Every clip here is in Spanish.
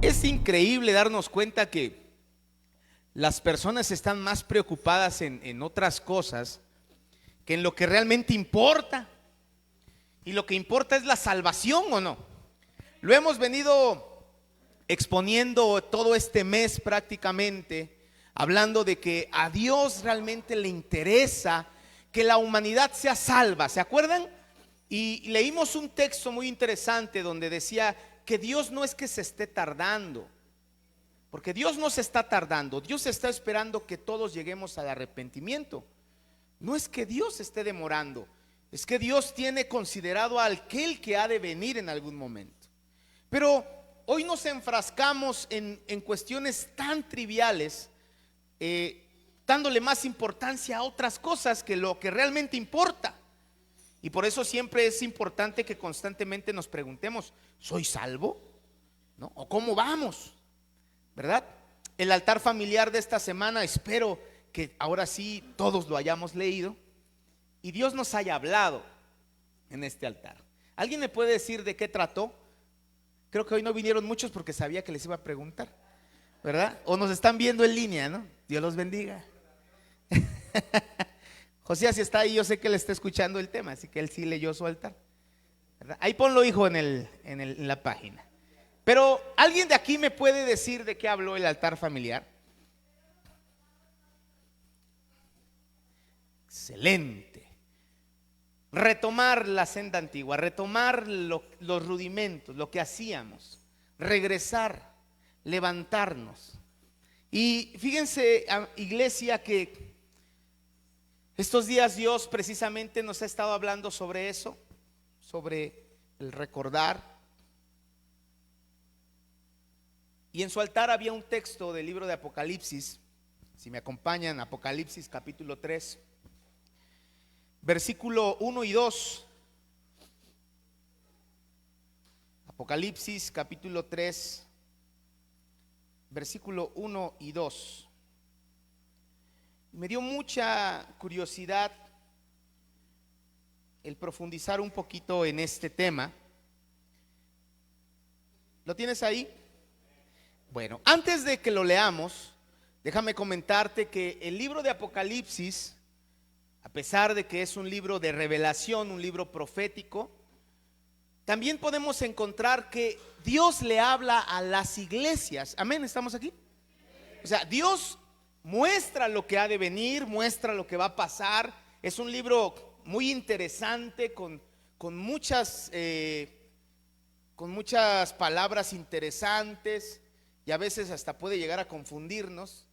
Es increíble darnos cuenta que las personas están más preocupadas en otras cosas que en lo que realmente importa. Y lo que importa es la salvación, ¿o no? Lo hemos venido exponiendo todo este mes prácticamente, hablando de que a Dios realmente le interesa que la humanidad sea salva. ¿Se acuerdan? Y leímos un texto muy interesante donde decía que Dios no es que se esté tardando, porque Dios no se está tardando, Dios está esperando que todos lleguemos al arrepentimiento. No es que Dios esté demorando, es que Dios tiene considerado a aquel que ha de venir en algún momento. Pero hoy nos enfrascamos en cuestiones tan triviales, dándole más importancia a otras cosas que lo que realmente importa. Y por eso siempre es importante que constantemente nos preguntemos: ¿soy salvo? ¿No? ¿O cómo vamos? ¿Verdad? El altar familiar de esta semana, espero que ahora sí todos lo hayamos leído y Dios nos haya hablado en este altar. ¿Alguien me puede decir de qué trató? Creo que hoy no vinieron muchos porque sabía que les iba a preguntar, ¿verdad? O nos están viendo en línea, ¿no? Dios los bendiga. José, si está ahí, yo sé que él está escuchando el tema, así que él sí leyó su altar, ¿verdad? Ahí ponlo, hijo, en la página. Pero ¿alguien de aquí me puede decir de qué habló el altar familiar? Excelente. Retomar la senda antigua, retomar los rudimentos, lo que hacíamos, regresar, levantarnos. Y fíjense, iglesia, que estos días Dios precisamente nos ha estado hablando sobre eso, sobre el recordar. Y en su altar había un texto del libro de Apocalipsis. Si me acompañan, Apocalipsis capítulo 3, versículo 1 y 2. Apocalipsis capítulo 3, versículo 1 y 2. Me dio mucha curiosidad el profundizar un poquito en este tema. ¿Lo tienes ahí? Bueno, antes de que lo leamos, déjame comentarte que el libro de Apocalipsis, a pesar de que es un libro de revelación, un libro profético, también podemos encontrar que Dios le habla a las iglesias. Amén, ¿estamos aquí? O sea, Dios muestra lo que ha de venir, muestra lo que va a pasar. Es un libro muy interesante con muchas palabras interesantes, y a veces hasta puede llegar a confundirnos.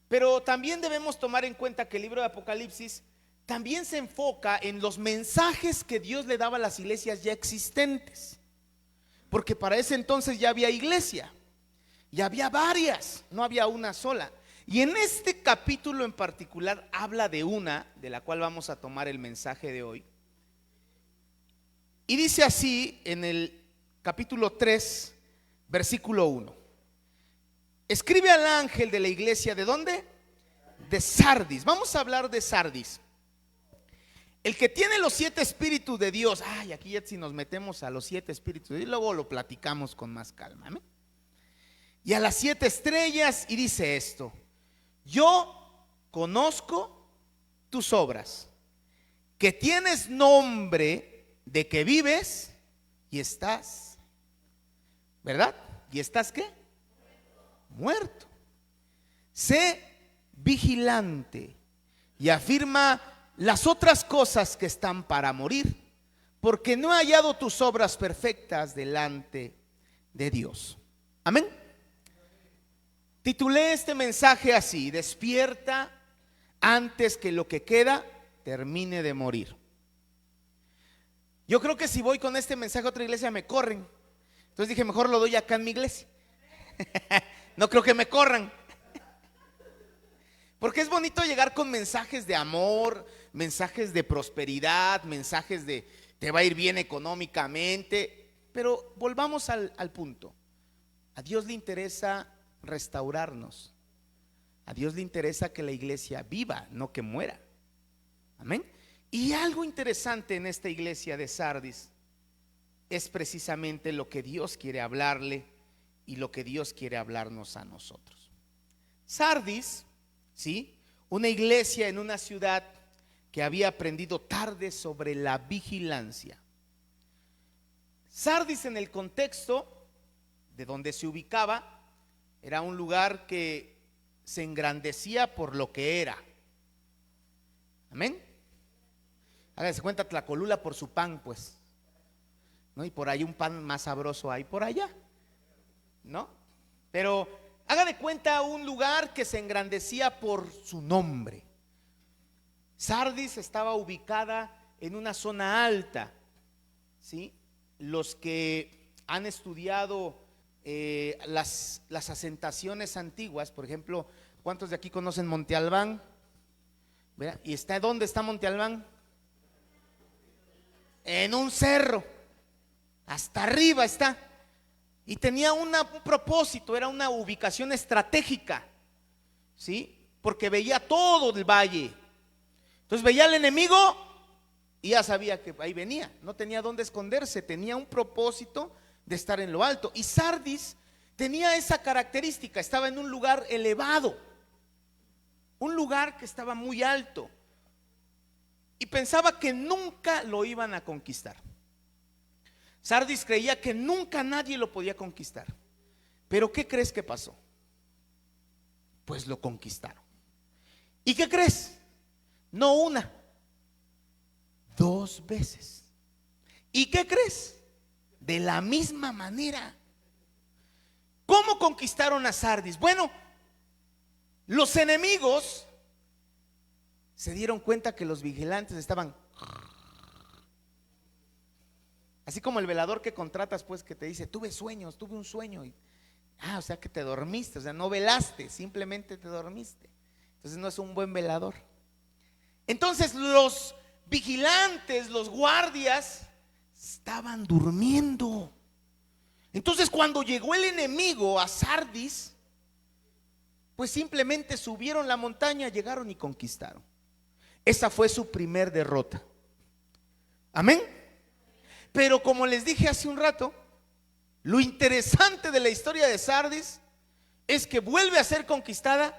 Pero también debemos tomar en cuenta que el libro de Apocalipsis también se enfoca en los mensajes que Dios le daba a las iglesias ya existentes, porque para ese entonces ya había iglesia, ya había varias, no había una sola. Y en este capítulo en particular habla de una, de la cual vamos a tomar el mensaje de hoy. Y dice así en el capítulo 3, versículo 1: escribe al ángel de la iglesia, ¿de dónde? De Sardis. Vamos a hablar de Sardis, el que tiene los 7 espíritus de Dios. Ay, aquí ya si nos metemos a los 7 espíritus, y luego lo platicamos con más calma, ¿eh? Y a las 7 estrellas, y dice esto: yo conozco tus obras, que tienes nombre de que vives y estás, ¿verdad? ¿Y estás qué? Muerto. Sé vigilante y afirma las otras cosas que están para morir, porque no he hallado tus obras perfectas delante de Dios. Amén. Titulé este mensaje así: despierta antes que lo que queda termine de morir. Yo creo que si voy con este mensaje a otra iglesia me corren. Entonces dije, mejor lo doy acá en mi iglesia. No creo que me corran, porque es bonito llegar con mensajes de amor, mensajes de prosperidad, mensajes de te va a ir bien económicamente. Pero volvamos al punto. A Dios le interesa restaurarnos. A Dios le interesa que la iglesia viva, no que muera. Amén. Y algo interesante en esta iglesia de Sardis es precisamente lo que Dios quiere hablarle y lo que Dios quiere hablarnos a nosotros. Sardis, ¿sí? Una iglesia en una ciudad que había aprendido tarde sobre la vigilancia. Sardis, en el contexto de donde se ubicaba, era un lugar que se engrandecía por lo que era. Amén. Háganse cuenta, Tlacolula por su pan, pues, ¿no? Y por ahí un pan más sabroso hay por allá, ¿no? Pero haga de cuenta un lugar que se engrandecía por su nombre. Sardis estaba ubicada en una zona alta, ¿sí? Los que han estudiado las asentaciones antiguas, por ejemplo, ¿cuántos de aquí conocen Monte Albán? ¿Verdad? ¿Y está dónde está Monte Albán? En un cerro, hasta arriba está. Y tenía un propósito, era una ubicación estratégica, ¿sí? Porque veía todo el valle. Entonces veía al enemigo y ya sabía que ahí venía. No tenía dónde esconderse, tenía un propósito de estar en lo alto. Y Sardis tenía esa característica, estaba en un lugar elevado, un lugar que estaba muy alto. Y pensaba que nunca lo iban a conquistar. Sardis creía que nunca nadie lo podía conquistar. Pero ¿qué crees que pasó? Pues lo conquistaron. ¿Y qué crees? No una, 2 veces. ¿Y qué crees? De la misma manera. ¿Cómo conquistaron a Sardis? Bueno, los enemigos se dieron cuenta que los vigilantes estaban, así como el velador que contratas, pues, que te dice, tuve sueños, tuve un sueño. O sea que te dormiste, o sea, no velaste, simplemente te dormiste. Entonces no es un buen velador. Entonces los vigilantes, los guardias, estaban durmiendo. Entonces cuando llegó el enemigo a Sardis, pues simplemente subieron la montaña, llegaron y conquistaron. Esa fue su primer derrota. Amén. Pero como les dije hace un rato, lo interesante de la historia de Sardis es que vuelve a ser conquistada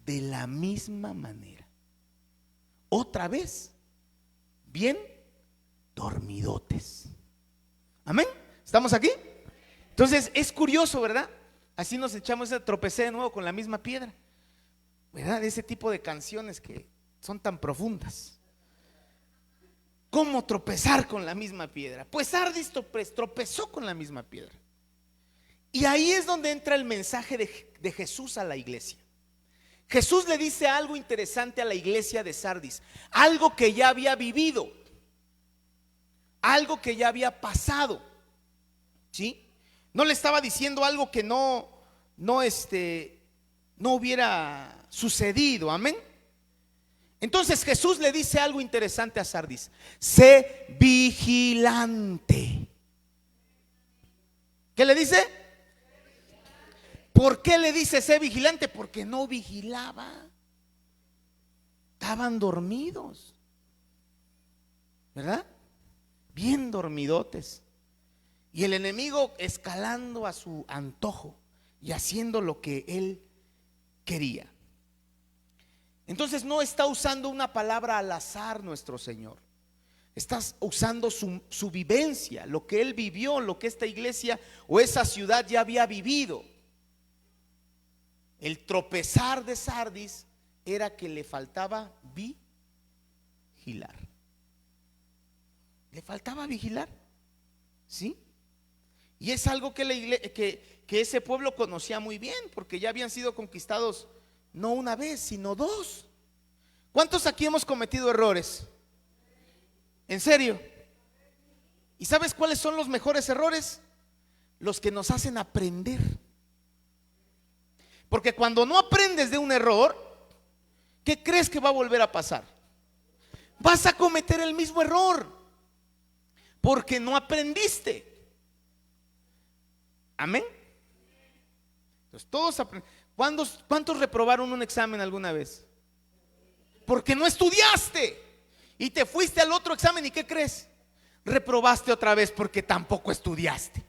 de la misma manera. Otra vez, bien dormidotes. Amén. ¿Estamos aquí? Entonces es curioso, ¿verdad? Así nos echamos a tropecé de nuevo con la misma piedra, ¿verdad? Ese tipo de canciones que son tan profundas. ¿Cómo tropezar con la misma piedra? Pues Sardis tropezó con la misma piedra. Y ahí es donde entra el mensaje de Jesús a la iglesia. Jesús le dice algo interesante a la iglesia de Sardis, algo que ya había vivido, algo que ya había pasado, ¿sí? No le estaba diciendo algo que no hubiera sucedido, amén. Entonces Jesús le dice algo interesante a Sardis: sé vigilante. ¿Qué le dice? ¿Por qué le dice sé vigilante? Porque no vigilaba. Estaban dormidos, ¿verdad? Bien dormidotes. Y el enemigo escalando a su antojo y haciendo lo que él quería. Entonces no está usando una palabra al azar nuestro Señor. Estás usando su vivencia, lo que él vivió, lo que esta iglesia o esa ciudad ya había vivido. El tropezar de Sardis era que le faltaba vigilar. Le faltaba vigilar, ¿sí? Y es algo que ese pueblo conocía muy bien, porque ya habían sido conquistados no una vez, sino 2. ¿Cuántos aquí hemos cometido errores? ¿En serio? ¿Y sabes cuáles son los mejores errores? Los que nos hacen aprender. Porque cuando no aprendes de un error, ¿qué crees que va a volver a pasar? Vas a cometer el mismo error, porque no aprendiste. Amén. Entonces todos aprenden. ¿Cuántos reprobaron un examen alguna vez? Porque no estudiaste y te fuiste al otro examen, ¿y qué crees? Reprobaste otra vez porque tampoco estudiaste.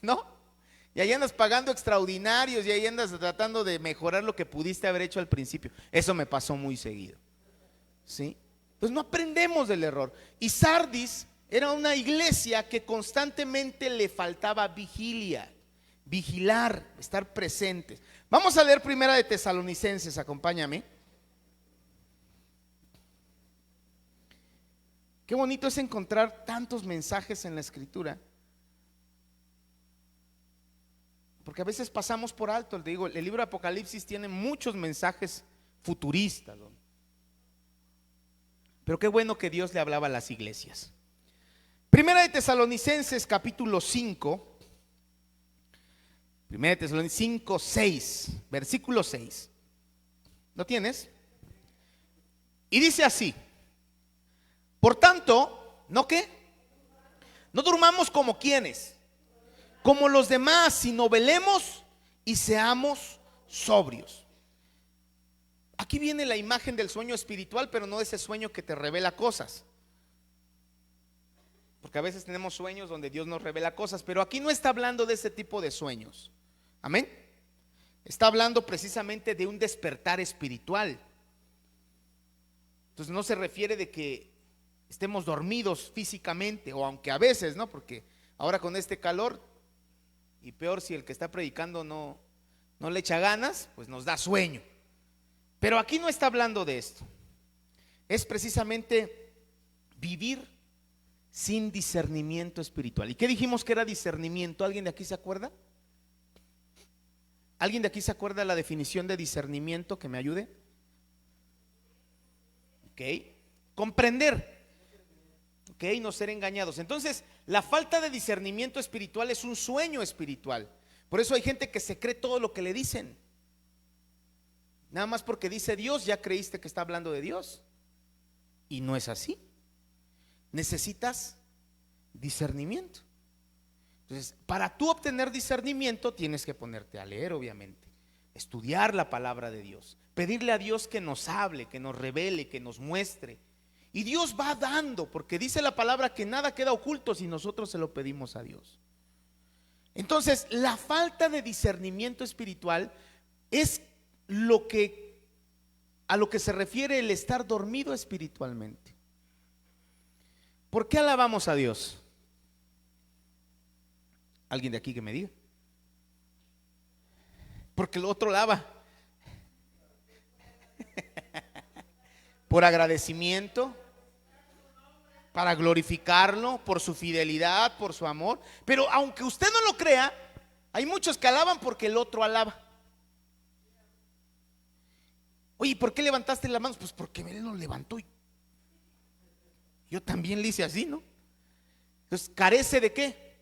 ¿no? Y ahí andas pagando extraordinarios y ahí andas tratando de mejorar lo que pudiste haber hecho al principio. Eso me pasó muy seguido, ¿sí? Pues no aprendemos del error. Y Sardis era una iglesia que constantemente le faltaba vigilia, vigilar, estar presentes. Vamos a leer Primera de Tesalonicenses, acompáñame. Qué bonito es encontrar tantos mensajes en la Escritura, porque a veces pasamos por alto. Te digo, el libro de Apocalipsis tiene muchos mensajes futuristas, ¿no? Pero qué bueno que Dios le hablaba a las iglesias. Primera de Tesalonicenses capítulo 5, Primera de Tesalonicenses 5, 6, versículo 6. ¿Lo tienes? Y dice así: por tanto, ¿no qué? No durmamos como quienes, como los demás, sino velemos y seamos sobrios. Aquí viene la imagen del sueño espiritual, pero no de ese sueño que te revela cosas. Porque a veces tenemos sueños donde Dios nos revela cosas, pero aquí no está hablando de ese tipo de sueños. Amén. Está hablando precisamente de un despertar espiritual. Entonces no se refiere de que estemos dormidos físicamente, o aunque a veces, ¿no? Porque ahora con este calor, y peor si el que está predicando no le echa ganas, pues nos da sueño. Pero aquí no está hablando de esto. Es precisamente vivir sin discernimiento espiritual. ¿Y qué dijimos que era discernimiento? ¿Alguien de aquí se acuerda? ¿Alguien de aquí se acuerda la definición de discernimiento? Que me ayude. Ok. Comprender. Ok, no ser engañados. Entonces, la falta de discernimiento espiritual es un sueño espiritual. Por eso hay gente que se cree todo lo que le dicen. Nada más porque dice Dios, ya creíste que está hablando de Dios. Y no es así. Necesitas discernimiento. Entonces, para tú obtener discernimiento tienes que ponerte a leer, obviamente, estudiar la palabra de Dios, pedirle a Dios que nos hable, que nos revele, que nos muestre. Y Dios va dando, porque dice la palabra que nada queda oculto si nosotros se lo pedimos a Dios. Entonces, la falta de discernimiento espiritual es a lo que se refiere el estar dormido espiritualmente. ¿Por qué alabamos a Dios? ¿Alguien de aquí que me diga? Porque el otro alaba por agradecimiento, para glorificarlo, por su fidelidad, por su amor. Pero aunque usted no lo crea, hay muchos que alaban porque el otro alaba. Oye, ¿por qué levantaste las manos? Pues porque él lo levantó y yo también le hice así, ¿no? Entonces, ¿carece de qué?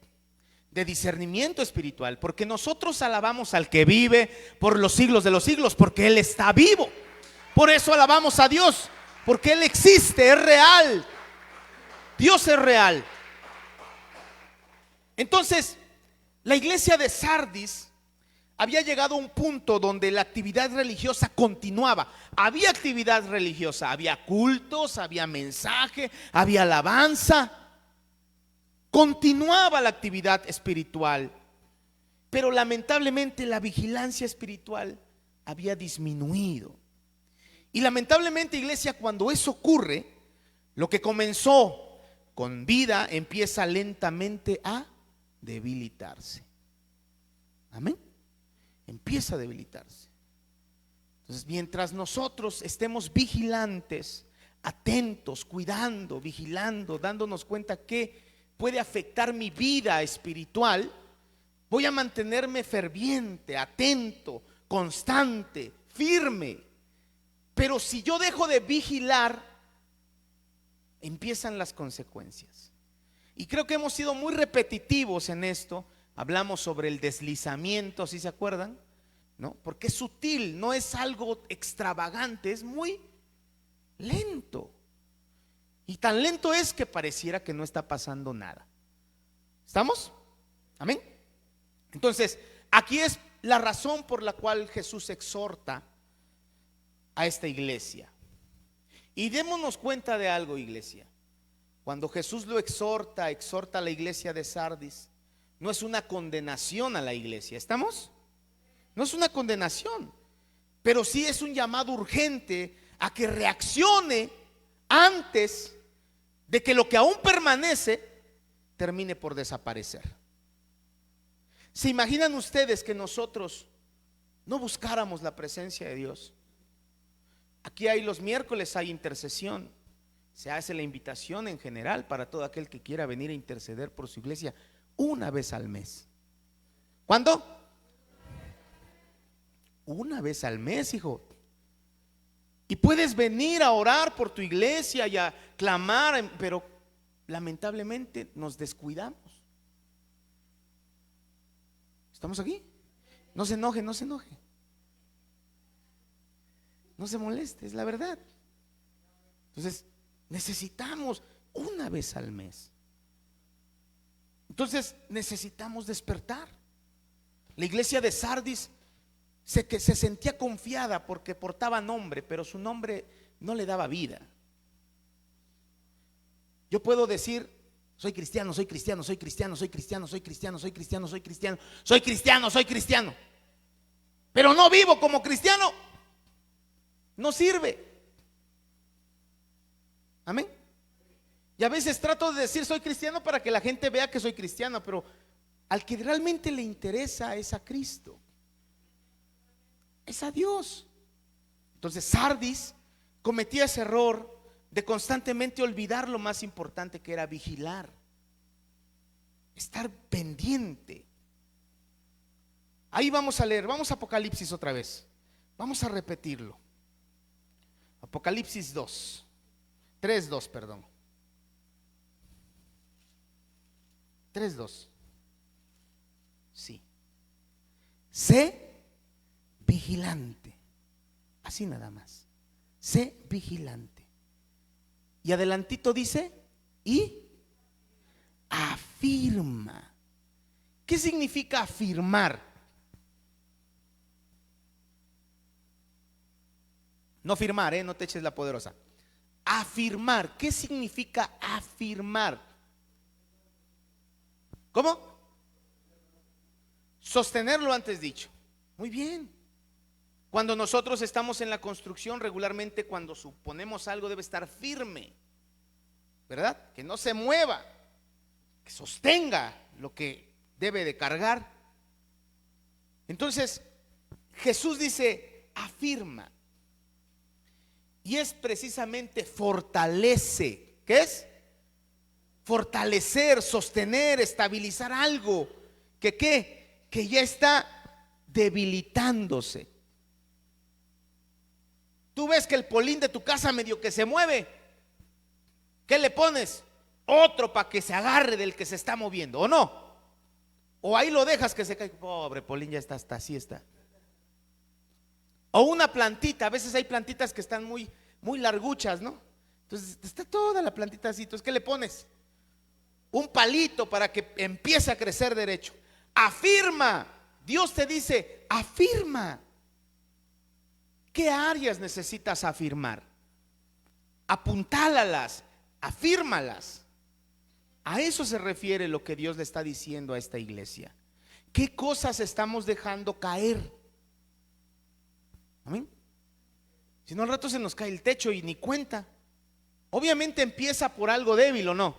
De discernimiento espiritual. Porque nosotros alabamos al que vive por los siglos de los siglos, porque Él está vivo. Por eso alabamos a Dios, porque Él existe, es real. Dios es real. Entonces, la iglesia de Sardis había llegado a un punto donde la actividad religiosa continuaba. Había actividad religiosa, había cultos, había mensaje, había alabanza. Continuaba la actividad espiritual, pero lamentablemente la vigilancia espiritual había disminuido. Y lamentablemente, iglesia, cuando eso ocurre, lo que comenzó con vida empieza lentamente a debilitarse. Amén. Empieza a debilitarse. Entonces, mientras nosotros estemos vigilantes, atentos, cuidando, vigilando, dándonos cuenta que puede afectar mi vida espiritual, voy a mantenerme ferviente, atento, constante, firme. Pero si yo dejo de vigilar, empiezan las consecuencias. Y creo que hemos sido muy repetitivos en esto. Hablamos sobre el deslizamiento, ¿sí se acuerdan? ¿No? Porque es sutil, no es algo extravagante, es muy lento. Y tan lento es que pareciera que no está pasando nada. ¿Estamos? Amén. Entonces, aquí es la razón por la cual Jesús exhorta a esta iglesia. Y démonos cuenta de algo, iglesia. Cuando Jesús lo exhorta a la iglesia de Sardis, no es una condenación a la iglesia. ¿Estamos? No es una condenación, pero sí es un llamado urgente a que reaccione antes de que lo que aún permanece termine por desaparecer. ¿Se imaginan ustedes que nosotros no buscáramos la presencia de Dios? Aquí hay los miércoles, hay intercesión. Se hace la invitación en general para todo aquel que quiera venir a interceder por su iglesia una vez al mes. ¿Cuándo? Una vez al mes, hijo. Y puedes venir a orar por tu iglesia y a clamar, pero lamentablemente nos descuidamos. ¿Estamos aquí? No se enoje, no se enoje. No se moleste, es la verdad. Entonces, necesitamos una vez al mes. Entonces, necesitamos despertar. La iglesia de Sardis que se sentía confiada porque portaba nombre, pero su nombre no le daba vida. Yo puedo decir: soy cristiano, soy cristiano, soy cristiano, soy cristiano, soy cristiano, soy cristiano, soy cristiano, soy cristiano, soy cristiano, pero no vivo como cristiano. No sirve. Amén. Y a veces trato de decir soy cristiano para que la gente vea que soy cristiano, pero al que realmente le interesa es a Cristo, es a Dios. Entonces Sardis cometía ese error de constantemente olvidar lo más importante, que era vigilar, estar pendiente. Ahí vamos a leer, vamos a Apocalipsis otra vez, vamos a repetirlo. Apocalipsis 2, 3:2, perdón. 3:2. Sí. Sé vigilante. Así nada más. Sé vigilante. Y adelantito dice: y afirma. ¿Qué significa afirmar? No firmar, no te eches la poderosa. Afirmar. ¿Qué significa afirmar? ¿Cómo? Sostener lo antes dicho. Muy bien. Cuando nosotros estamos en la construcción, regularmente cuando suponemos algo debe estar firme, ¿verdad? Que no se mueva, que sostenga lo que debe de cargar. Entonces Jesús dice afirma, y es precisamente fortalece. ¿Qué es? Fortalecer, sostener, estabilizar algo que ya está debilitándose. Tú ves que el polín de tu casa medio que se mueve, ¿qué le pones? Otro para que se agarre del que se está moviendo, ¿o no? O ahí lo dejas que se caiga. Pobre polín, ya está, hasta así está. O una plantita, a veces hay plantitas que están muy larguchas, ¿no? Entonces está toda la plantita así. Entonces, ¿qué le pones? Un palito para que empiece a crecer derecho. Afirma. Dios te dice, afirma. ¿Qué áreas necesitas afirmar? Apuntálalas, afírmalas. A eso se refiere lo que Dios le está diciendo a esta iglesia. ¿Qué cosas estamos dejando caer? Amén. Si no, al rato se nos cae el techo y ni cuenta. Obviamente empieza por algo débil, ¿o no?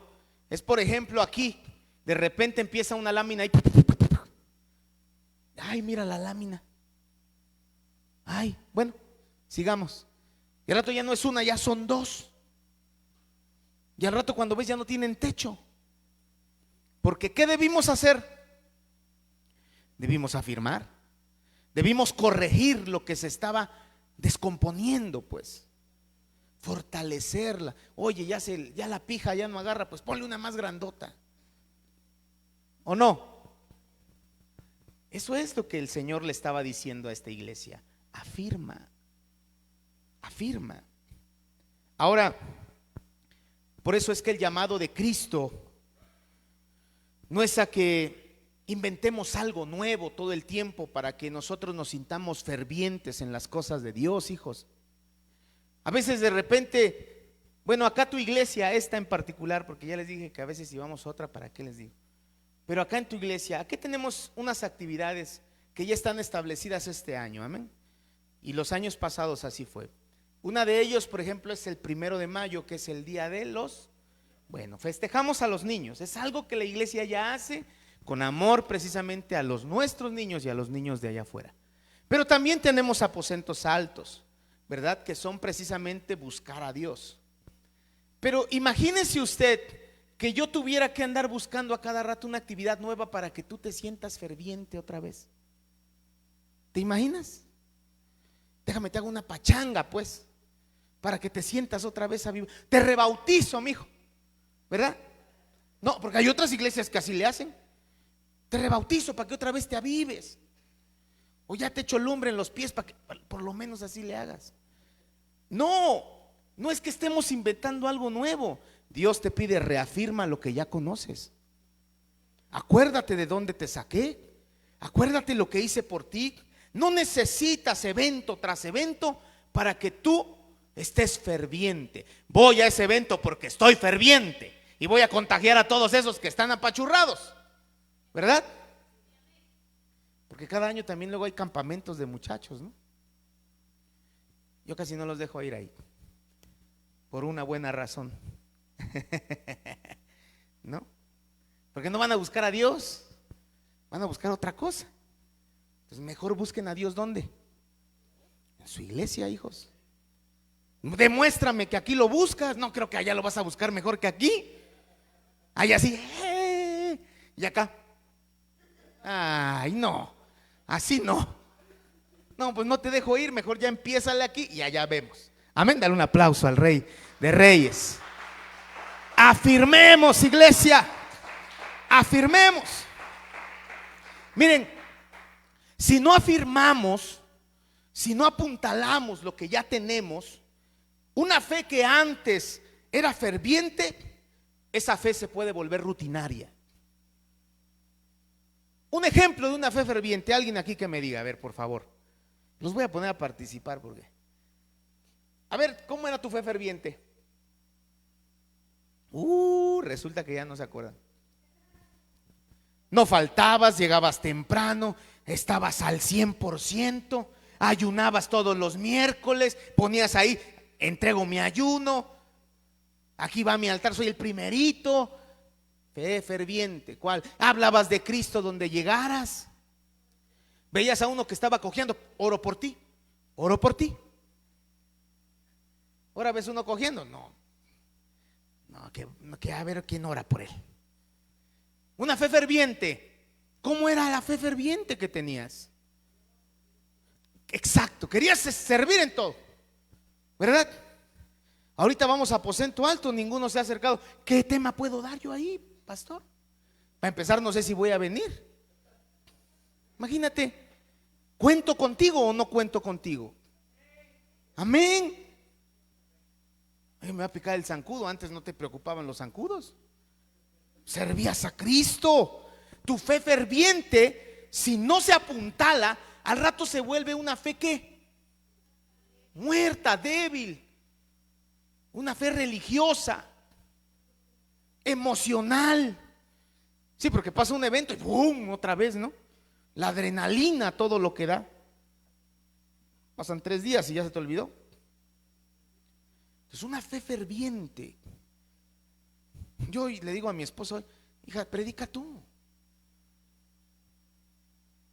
Es, por ejemplo, aquí, de repente empieza una lámina y ay, mira la lámina. Ay, bueno, sigamos. Y al rato ya no es una, ya son dos. Y al rato cuando ves ya no tienen techo. Porque ¿qué debimos hacer? Debimos afirmar. Debimos corregir lo que se estaba descomponiendo, pues. Fortalecerla. Oye, ya la pija ya no agarra, pues ponle una más grandota. ¿O no? Eso es lo que el Señor le estaba diciendo a esta iglesia. Afirma. Afirma. Ahora, por eso es que el llamado de Cristo no es a que inventemos algo nuevo todo el tiempo para que nosotros nos sintamos fervientes en las cosas de Dios, hijos. A veces de repente, bueno, acá tu iglesia, esta en particular, porque ya les dije que a veces si vamos a otra, ¿para qué les digo? Pero acá en tu iglesia, aquí tenemos unas actividades que ya están establecidas este año, amén. Y los años pasados así fue. Una de ellos, por ejemplo, es el 1 de mayo, que es el día de los, bueno, festejamos a los niños. Es algo que la iglesia ya hace con amor precisamente a los nuestros niños y a los niños de allá afuera. Pero también tenemos aposentos altos, ¿verdad? Que son precisamente buscar a Dios. Pero imagínese usted que yo tuviera que andar buscando a cada rato una actividad nueva para que tú te sientas ferviente otra vez. ¿Te imaginas? Déjame te hago una pachanga pues, para que te sientas otra vez a vivir. Te rebautizo, mijo, ¿verdad? No, porque hay otras iglesias que así le hacen. Te rebautizo para que otra vez te avives. O ya te echo lumbre en los pies para que por lo menos así le hagas. No, no es que estemos inventando algo nuevo. Dios te pide, reafirma lo que ya conoces. Acuérdate de dónde te saqué. Acuérdate lo que hice por ti. No necesitas evento tras evento para que tú estés ferviente. Voy a ese evento porque estoy ferviente y voy a contagiar a todos esos que están apachurrados, ¿verdad? Porque cada año también luego hay campamentos de muchachos, ¿no? Yo casi no los dejo ir ahí, por una buena razón. ¿No? Porque no van a buscar a Dios, van a buscar otra cosa. Entonces mejor busquen a Dios, ¿dónde? En su iglesia, hijos. Demuéstrame que aquí lo buscas. No creo que allá lo vas a buscar mejor que aquí. Allá sí, y acá, ay no, así no. No, pues no te dejo ir, mejor ya empiézale aquí y allá vemos. Amén, dale un aplauso al Rey de Reyes. Afirmemos, iglesia, afirmemos. Miren, si no afirmamos, si no apuntalamos lo que ya tenemos, una fe que antes era ferviente, esa fe se puede volver rutinaria. Un ejemplo de una fe ferviente, alguien aquí que me diga, a ver, por favor. Los voy a poner a participar porque, a ver, ¿cómo era tu fe ferviente? Resulta que ya no se acuerdan. No faltabas, llegabas temprano, estabas al 100%, ayunabas todos los miércoles, ponías ahí, entrego mi ayuno, aquí va mi altar, soy el primerito. Fe ferviente, ¿cuál? Hablabas de Cristo donde llegaras. Veías a uno que estaba cojeando, oro por ti, oro por ti. Ahora ves uno cogiendo, no, que a ver quién ora por él. Una fe ferviente. ¿Cómo era la fe ferviente que tenías? Exacto, querías servir en todo, ¿verdad? Ahorita vamos a aposento alto, ninguno se ha acercado. ¿Qué tema puedo dar yo ahí, pastor? Para empezar, no sé si voy a venir. Imagínate, ¿cuento contigo o no cuento contigo? Amén. Ay, me va a picar el zancudo. Antes no te preocupaban los zancudos. Servías a Cristo. Tu fe ferviente, si no se apuntala, al rato se vuelve una fe ¿qué? Muerta, débil. Una fe religiosa, emocional. Sí, porque pasa un evento y ¡boom! Otra vez, ¿no? La adrenalina, todo lo que da. Pasan 3 días y ya se te olvidó. Es una fe ferviente. Yo le digo a mi esposo, hija, predica tú.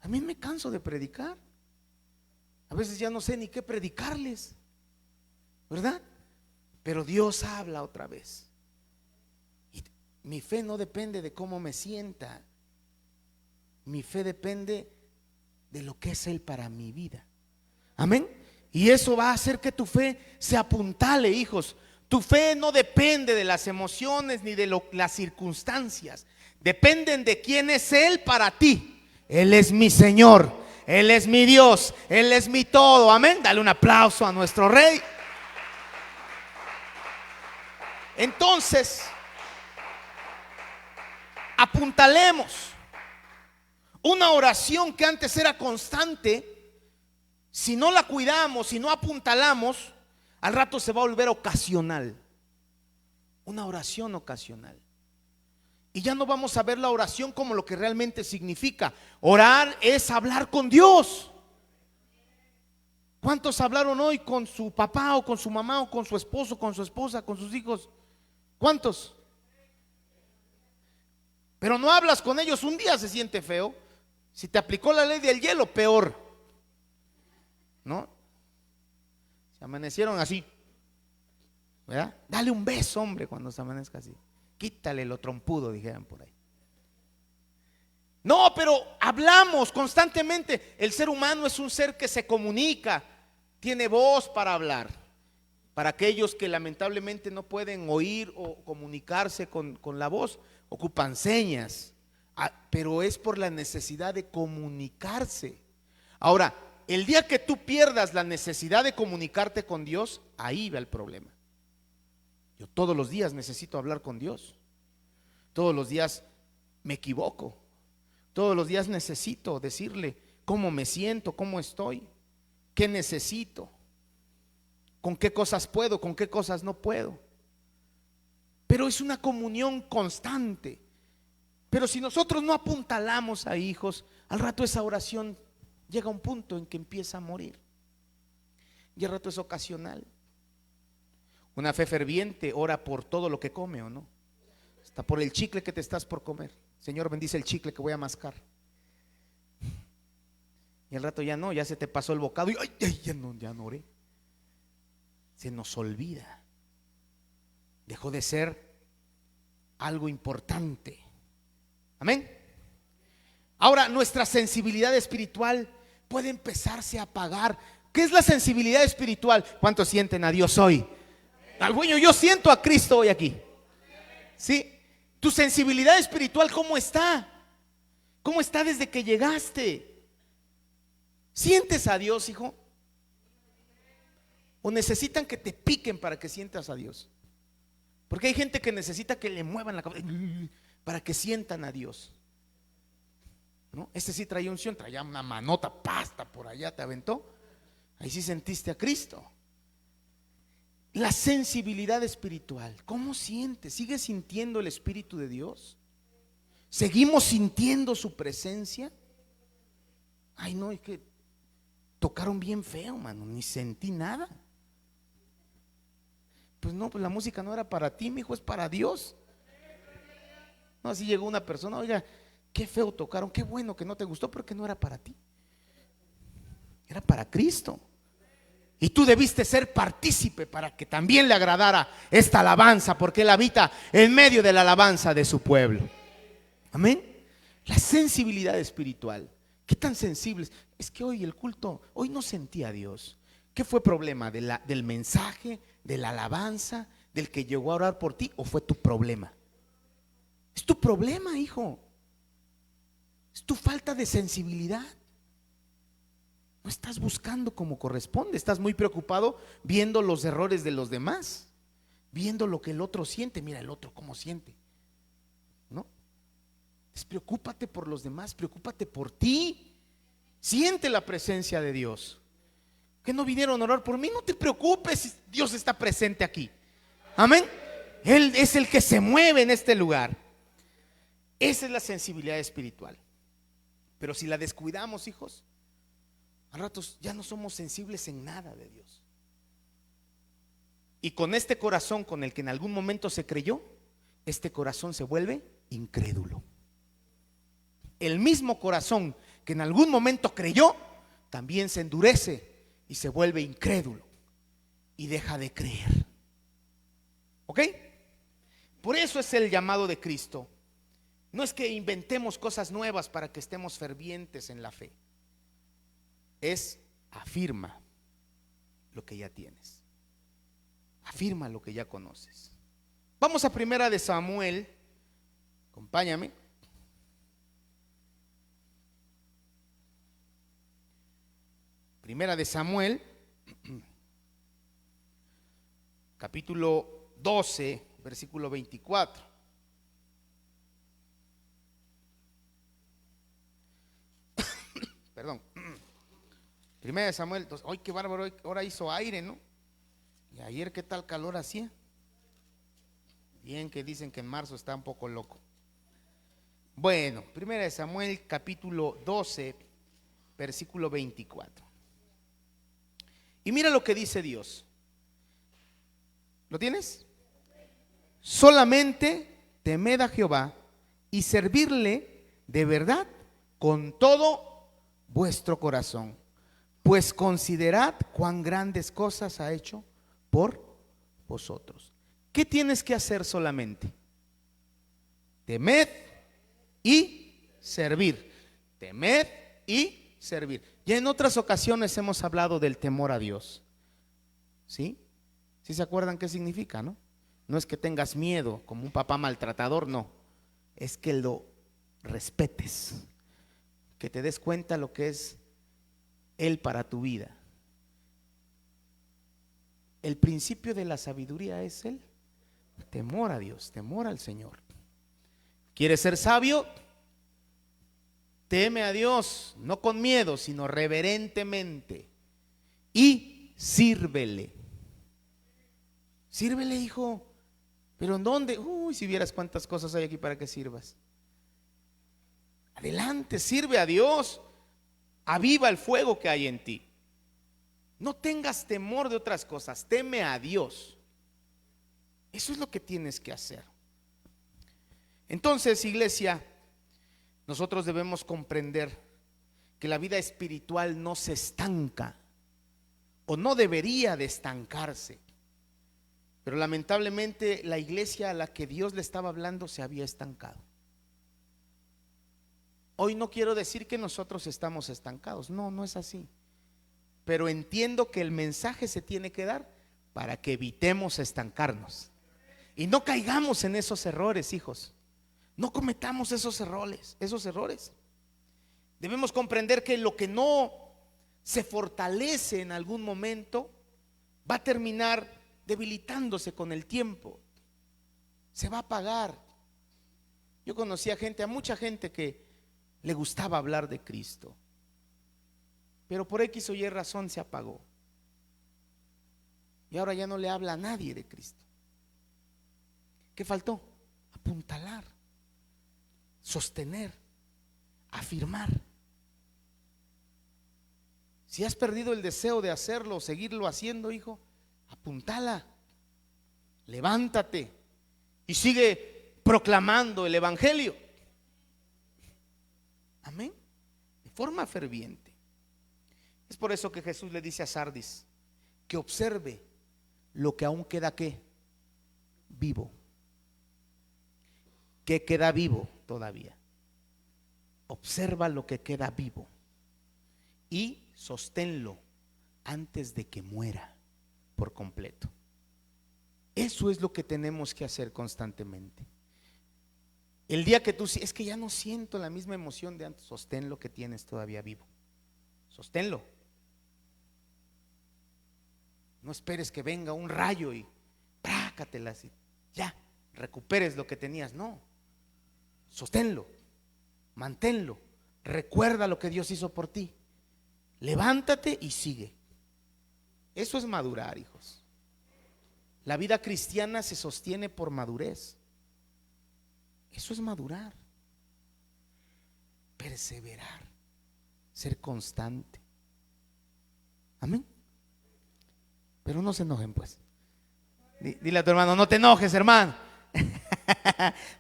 A mí me canso de predicar. A veces ya no sé ni qué predicarles, ¿verdad? Pero Dios habla otra vez. Y mi fe no depende de cómo me sienta. Mi fe depende de lo que es Él para mi vida. Amén. Y eso va a hacer que tu fe se apuntale, hijos. Tu fe no depende de las emociones ni de las circunstancias. Dependen de quién es Él para ti. Él es mi Señor, Él es mi Dios, Él es mi todo. Amén. Dale un aplauso a nuestro Rey. Entonces, apuntalemos. Una oración que antes era constante, si no la cuidamos, si no apuntalamos, al rato se va a volver ocasional. Una oración ocasional. Y ya no vamos a ver la oración como lo que realmente significa. Orar es hablar con Dios. ¿Cuántos hablaron hoy con su papá o con su mamá o con su esposo, con su esposa, con sus hijos? ¿Cuántos? Pero no hablas con ellos, un día se siente feo. Si te aplicó la ley del hielo, peor. ¿No? Se amanecieron así, ¿verdad? Dale un beso, hombre, cuando se amanezca así. Quítale lo trompudo, dijeran por ahí. No, pero hablamos constantemente. El ser humano es un ser que se comunica, tiene voz para hablar. Para aquellos que lamentablemente no pueden oír o comunicarse con la voz, ocupan señas, pero es por la necesidad de comunicarse. Ahora, el día que tú pierdas la necesidad de comunicarte con Dios, ahí va el problema. Yo todos los días necesito hablar con Dios. Todos los días me equivoco. Todos los días necesito decirle cómo me siento, cómo estoy, qué necesito, con qué cosas puedo, con qué cosas no puedo. Pero es una comunión constante. Pero si nosotros no apuntalamos a hijos, al rato esa oración llega a un punto en que empieza a morir. Y al rato es ocasional. Una fe ferviente ora por todo lo que come, ¿o no? Hasta por el chicle que te estás por comer. Señor, bendice el chicle que voy a mascar. Y al rato ya no, ya se te pasó el bocado y ay, ya no oré. Se nos olvida. Dejó de ser algo importante. Amén. Ahora nuestra sensibilidad espiritual puede empezarse a apagar. ¿Qué es la sensibilidad espiritual? ¿Cuántos sienten a Dios hoy? Bueno, yo siento a Cristo hoy aquí. ¿Sí? Tu sensibilidad espiritual, ¿cómo está? ¿Cómo está desde que llegaste? ¿Sientes a Dios, hijo? ¿O necesitan que te piquen para que sientas a Dios? Porque hay gente que necesita que le muevan la cabeza para que sientan a Dios, ¿no? Este sí traía unción, traía una manota, pasta por allá, te aventó. Ahí sí sentiste a Cristo. La sensibilidad espiritual, ¿cómo sientes? ¿Sigues sintiendo el Espíritu de Dios? ¿Seguimos sintiendo su presencia? Ay, no, es que tocaron bien feo, mano, ni sentí nada. Pues no, pues la música no era para ti, mi hijo, es para Dios. No, así llegó una persona, oiga, qué feo tocaron, qué bueno que no te gustó, pero que no era para ti. Era para Cristo. Y tú debiste ser partícipe para que también le agradara esta alabanza, porque Él habita en medio de la alabanza de su pueblo. Amén. La sensibilidad espiritual. ¿Qué tan sensibles? Es que hoy el culto, hoy no sentí a Dios. ¿Qué fue problema? ¿Del mensaje, de la alabanza, del que llegó a orar por ti, o fue tu problema? Es tu problema, hijo. Es tu falta de sensibilidad. No estás buscando como corresponde. Estás muy preocupado viendo los errores de los demás, viendo lo que el otro siente. Mira el otro cómo siente, ¿no? Despreocúpate por los demás, preocúpate por ti. Siente la presencia de Dios. ¿Que no vinieron a orar por mí? No te preocupes, Dios está presente aquí. Amén. Él es el que se mueve en este lugar. Esa es la sensibilidad espiritual. Pero si la descuidamos, hijos, a ratos ya no somos sensibles en nada de Dios. Y con este corazón con el que en algún momento se creyó, este corazón se vuelve incrédulo. El mismo corazón que en algún momento creyó, también se endurece y se vuelve incrédulo y deja de creer. ¿Ok? Por eso es el llamado de Cristo. No es que inventemos cosas nuevas para que estemos fervientes en la fe. Es afirma lo que ya tienes. Afirma lo que ya conoces. Vamos a primera de Samuel. Acompáñame. Primera de Samuel, capítulo 12, versículo 24. Perdón. Primera de Samuel, hoy qué bárbaro, ahora hizo aire, ¿no? Y ayer qué tal calor hacía. Bien que dicen que en marzo está un poco loco. Bueno, primera de Samuel capítulo 12, versículo 24. Y mira lo que dice Dios. ¿Lo tienes? Solamente temed a Jehová y servirle de verdad con todo vuestro corazón, pues considerad cuán grandes cosas ha hecho por vosotros. ¿Qué tienes que hacer solamente? Temed y servir. Temed y servir. Ya en otras ocasiones hemos hablado del temor a Dios. ¿Sí? ¿Sí se acuerdan qué significa, no? No es que tengas miedo como un papá maltratador, no. Es que lo respetes, que te des cuenta lo que es Él para tu vida. El principio de la sabiduría es el temor a Dios, temor al Señor. ¿Quieres ser sabio? Teme a Dios, no con miedo, sino reverentemente. Y sírvele. Sírvele, hijo. ¿Pero en dónde? Uy, si vieras cuántas cosas hay aquí para que sirvas. Adelante, sirve a Dios. Aviva el fuego que hay en ti. No tengas temor de otras cosas, teme a Dios. Eso es lo que tienes que hacer. Entonces, iglesia, nosotros debemos comprender que la vida espiritual no se estanca o no debería de estancarse. Pero lamentablemente la iglesia a la que Dios le estaba hablando se había estancado. Hoy no quiero decir que nosotros estamos estancados, no, no es así. Pero entiendo que el mensaje se tiene que dar para que evitemos estancarnos y no caigamos en esos errores, hijos. No cometamos esos errores. Debemos comprender que lo que no se fortalece en algún momento va a terminar debilitándose con el tiempo. Se va a apagar. Yo conocía a mucha gente que le gustaba hablar de Cristo, pero por X o Y razón se apagó. Y ahora ya no le habla a nadie de Cristo. ¿Qué faltó? Apuntalar, sostener, afirmar. Si has perdido el deseo de hacerlo, seguirlo haciendo, hijo, apuntala, levántate y sigue proclamando el evangelio. Amén. De forma ferviente. Es por eso que Jesús le dice a Sardis que observe lo que aún queda vivo. Que queda vivo todavía. Observa lo que queda vivo y sosténlo antes de que muera por completo. Eso es lo que tenemos que hacer constantemente. El día que tú es que ya no siento la misma emoción de antes, sostén lo que tienes todavía vivo. Sosténlo. No esperes que venga un rayo y prácatela así. Ya, recuperes lo que tenías. No. Sosténlo. Manténlo. Recuerda lo que Dios hizo por ti. Levántate y sigue. Eso es madurar, hijos. La vida cristiana se sostiene por madurez. Eso es madurar. Perseverar. Ser constante. Amén. Pero no se enojen, pues. Dile a tu hermano, no te enojes, hermano.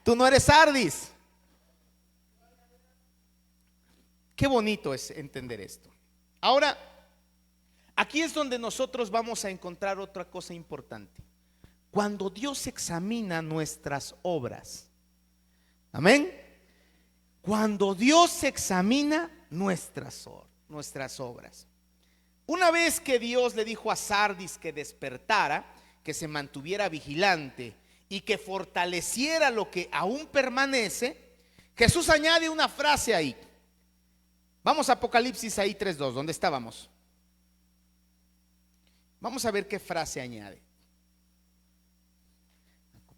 Tú no eres Sardis. Qué bonito es entender esto. Ahora, aquí es donde nosotros vamos a encontrar otra cosa importante. Cuando Dios examina nuestras obras. Amén. Cuando Dios examina nuestras obras. Una vez que Dios le dijo a Sardis que despertara, que se mantuviera vigilante y que fortaleciera lo que aún permanece, Jesús añade una frase ahí. Vamos a Apocalipsis ahí 3:2, ¿dónde estábamos? Vamos a ver qué frase añade.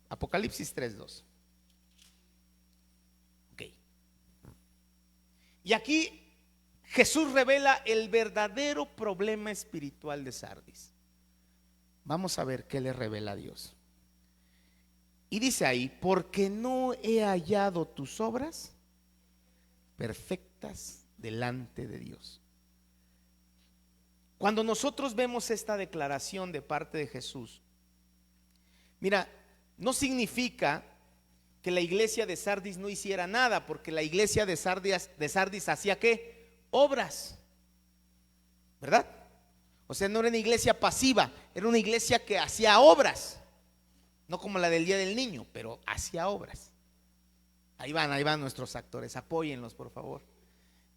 Apocalipsis 3:2. Ok. Y aquí Jesús revela el verdadero problema espiritual de Sardis. Vamos a ver qué le revela a Dios. Y dice ahí, porque no he hallado tus obras perfectas delante de Dios. Cuando nosotros vemos esta declaración de parte de Jesús, mira, no significa que la iglesia de Sardis no hiciera nada, porque la iglesia de Sardis hacía ¿qué? Obras, ¿verdad? O sea, no era una iglesia pasiva, era una iglesia que hacía obras, no como la del Día del Niño, pero hacía obras. Ahí van nuestros actores, apóyenlos por favor,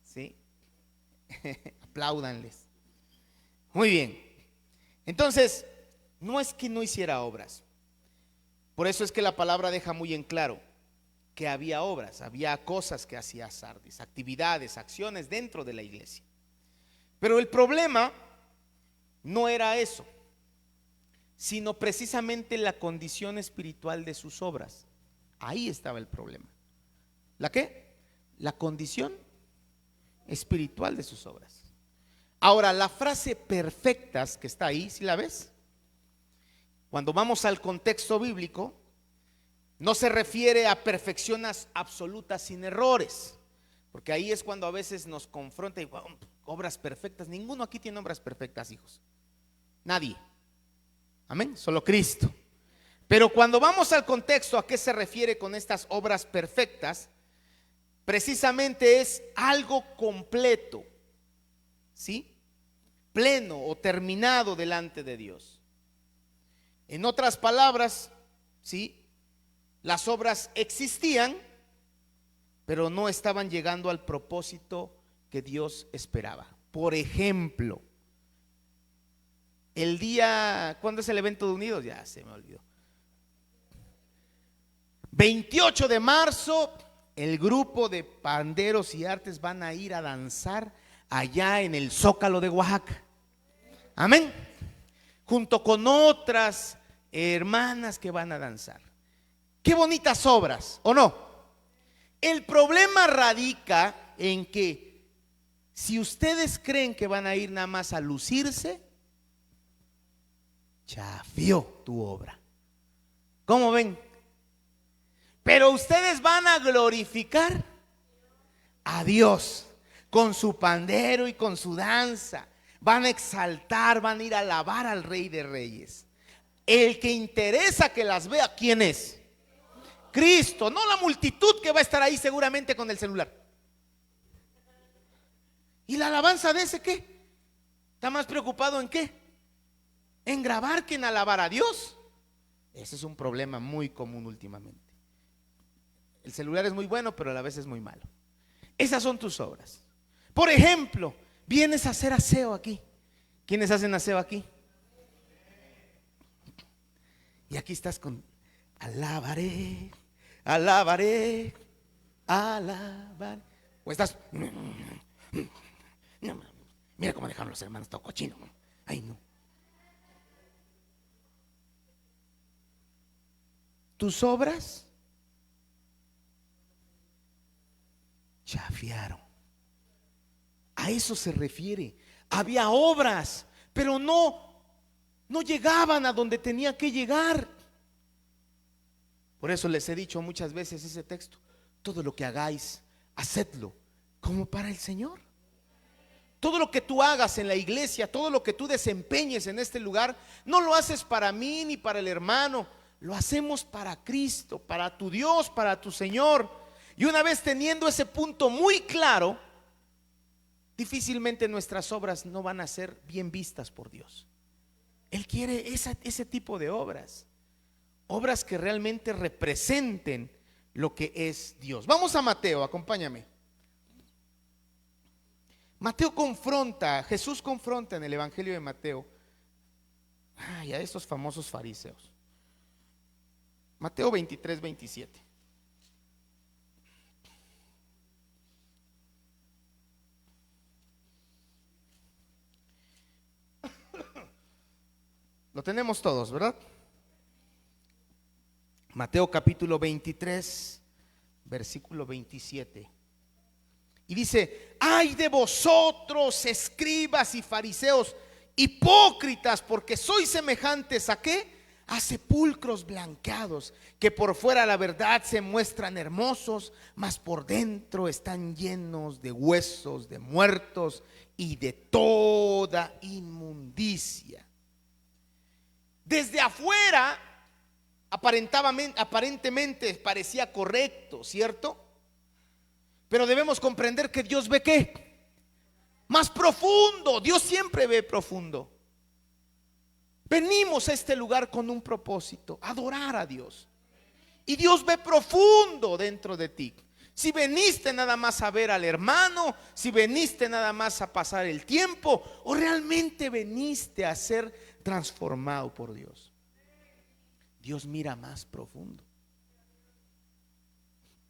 ¿sí? Apláudanles. Muy bien, entonces, no es que no hiciera obras. Por eso es que la palabra deja muy en claro que había obras, había cosas que hacía Sardis, actividades, acciones dentro de la iglesia. Pero el problema no era eso, sino precisamente la condición espiritual de sus obras. Ahí estaba el problema. ¿La qué? La condición espiritual de sus obras. Ahora, la frase perfectas que está ahí, ¿sí la ves? Cuando vamos al contexto bíblico, no se refiere a perfecciones absolutas sin errores, porque ahí es cuando a veces nos confronta y wow, obras perfectas. Ninguno aquí tiene obras perfectas, hijos. Nadie. Amén. Solo Cristo. Pero cuando vamos al contexto, ¿a qué se refiere con estas obras perfectas? Precisamente es algo completo, ¿sí? Pleno o terminado delante de Dios. En otras palabras, ¿sí? Las obras existían, pero no estaban llegando al propósito que Dios esperaba. Por ejemplo, el día, ¿cuándo es el evento de Unidos? Ya se me olvidó. 28 de marzo, el grupo de panderos y artes van a ir a danzar allá en el Zócalo de Oaxaca. Amén. Junto con otras hermanas que van a danzar. Qué bonitas obras, ¿o no? El problema radica en que si ustedes creen que van a ir nada más a lucirse, chafió tu obra. ¿Cómo ven? Pero ustedes van a glorificar a Dios con su pandero y con su danza. Van a exaltar, van a ir a alabar al Rey de Reyes. El que interesa que las vea, ¿quién es? Cristo, no la multitud que va a estar ahí seguramente con el celular. ¿Y la alabanza de ese qué? ¿Está más preocupado en qué? ¿En grabar que en alabar a Dios? Ese es un problema muy común últimamente. El celular es muy bueno, pero a la vez es muy malo. Esas son tus obras. Por ejemplo, vienes a hacer aseo aquí. ¿Quiénes hacen aseo aquí? Y aquí estás con alabaré, alabaré, alabaré. O estás, mira cómo dejaron los hermanos todo cochino. Ay, no. Tus obras chafiaron. A eso se refiere. Había obras, pero no llegaban a donde tenía que llegar. Por eso les he dicho muchas veces ese texto: todo lo que hagáis, hacedlo como para el Señor. Todo lo que tú hagas en la iglesia, todo lo que tú desempeñes en este lugar, no lo haces para mí ni para el hermano, lo hacemos para Cristo, para tu Dios, para tu Señor. Y una vez teniendo ese punto muy claro, difícilmente nuestras obras no van a ser bien vistas por Dios. Él quiere ese tipo de obras, obras que realmente representen lo que es Dios. Vamos a Mateo, acompáñame. Jesús confronta en el Evangelio de Mateo a estos famosos fariseos. Mateo 23, 27. Lo tenemos todos, ¿verdad? Mateo capítulo 23, versículo 27. Y dice: ay de vosotros, escribas y fariseos, hipócritas, porque sois semejantes ¿a qué? a sepulcros blanqueados, que por fuera la verdad se muestran hermosos, mas por dentro están llenos de huesos de muertos y de toda inmundicia. Desde afuera aparentemente parecía correcto, ¿cierto? Pero debemos comprender que Dios ve ¿qué? Más profundo. Dios siempre ve profundo. Venimos a este lugar con un propósito: adorar a Dios. Y Dios ve profundo dentro de ti. Si veniste nada más a ver al hermano, si veniste nada más a pasar el tiempo, o realmente veniste a ser transformado por Dios. Dios mira más profundo.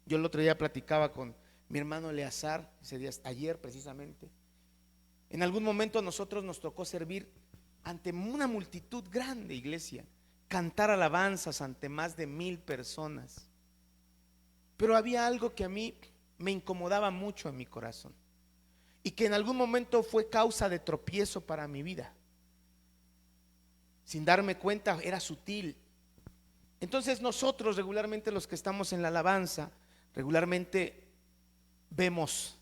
Yo el otro día platicaba con mi hermano Eleazar, ayer precisamente. En algún momento a nosotros nos tocó servir ante una multitud grande, iglesia, cantar alabanzas ante más de 1000 personas. Pero había algo que a mí me incomodaba mucho en mi corazón y que en algún momento fue causa de tropiezo para mi vida. Sin darme cuenta, era sutil. Entonces nosotros regularmente, los que estamos en la alabanza, regularmente vemos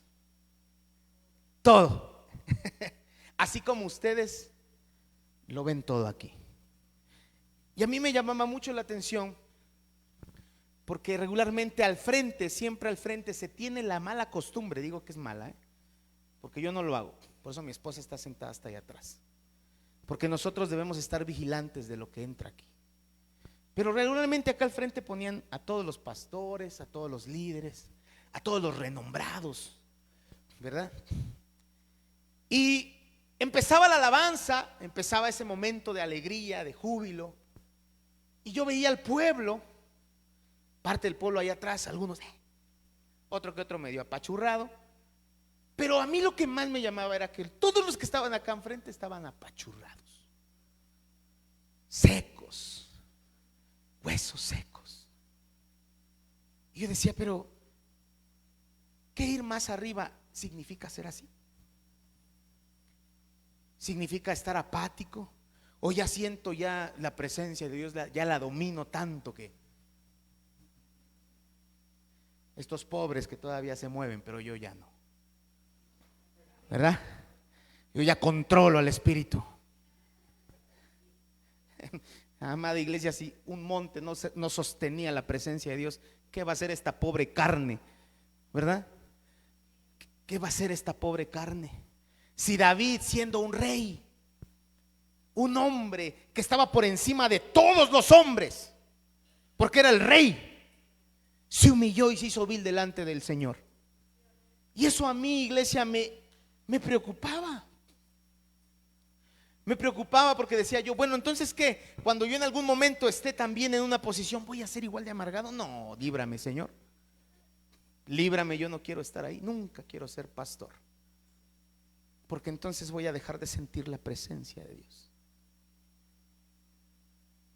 todo. Así como ustedes lo ven todo aquí. Y a mí me llamaba mucho la atención porque regularmente al frente, siempre al frente, se tiene la mala costumbre. Digo que es mala, porque yo no lo hago. Por eso mi esposa está sentada hasta allá atrás, porque nosotros debemos estar vigilantes de lo que entra aquí. Pero regularmente acá al frente ponían a todos los pastores, a todos los líderes, a todos los renombrados, ¿verdad? Y empezaba la alabanza, empezaba ese momento de alegría, de júbilo, y yo veía al pueblo, parte del pueblo allá atrás, algunos, otro que otro medio apachurrado. Pero a mí lo que más me llamaba era que todos los que estaban acá enfrente estaban apachurrados, secos, huesos secos. Y yo decía, pero ¿qué ir más arriba significa ser así? ¿Significa estar apático? ¿O ya siento ya la presencia de Dios, ya la domino tanto que estos pobres que todavía se mueven, pero yo ya no? ¿Verdad? Yo ya controlo al espíritu. Amada iglesia, si un monte no sostenía la presencia de Dios, ¿qué va a hacer esta pobre carne? ¿Verdad? ¿Qué va a hacer esta pobre carne? Si David, siendo un rey, un hombre que estaba por encima de todos los hombres, porque era el rey, se humilló y se hizo vil delante del Señor. Y eso a mí, iglesia, me preocupaba. Me preocupaba porque decía yo, bueno, entonces ¿qué? Cuando yo en algún momento esté también en una posición, ¿voy a ser igual de amargado? No, líbrame, Señor. Líbrame, yo no quiero estar ahí. Nunca quiero ser pastor, porque entonces voy a dejar de sentir la presencia de Dios.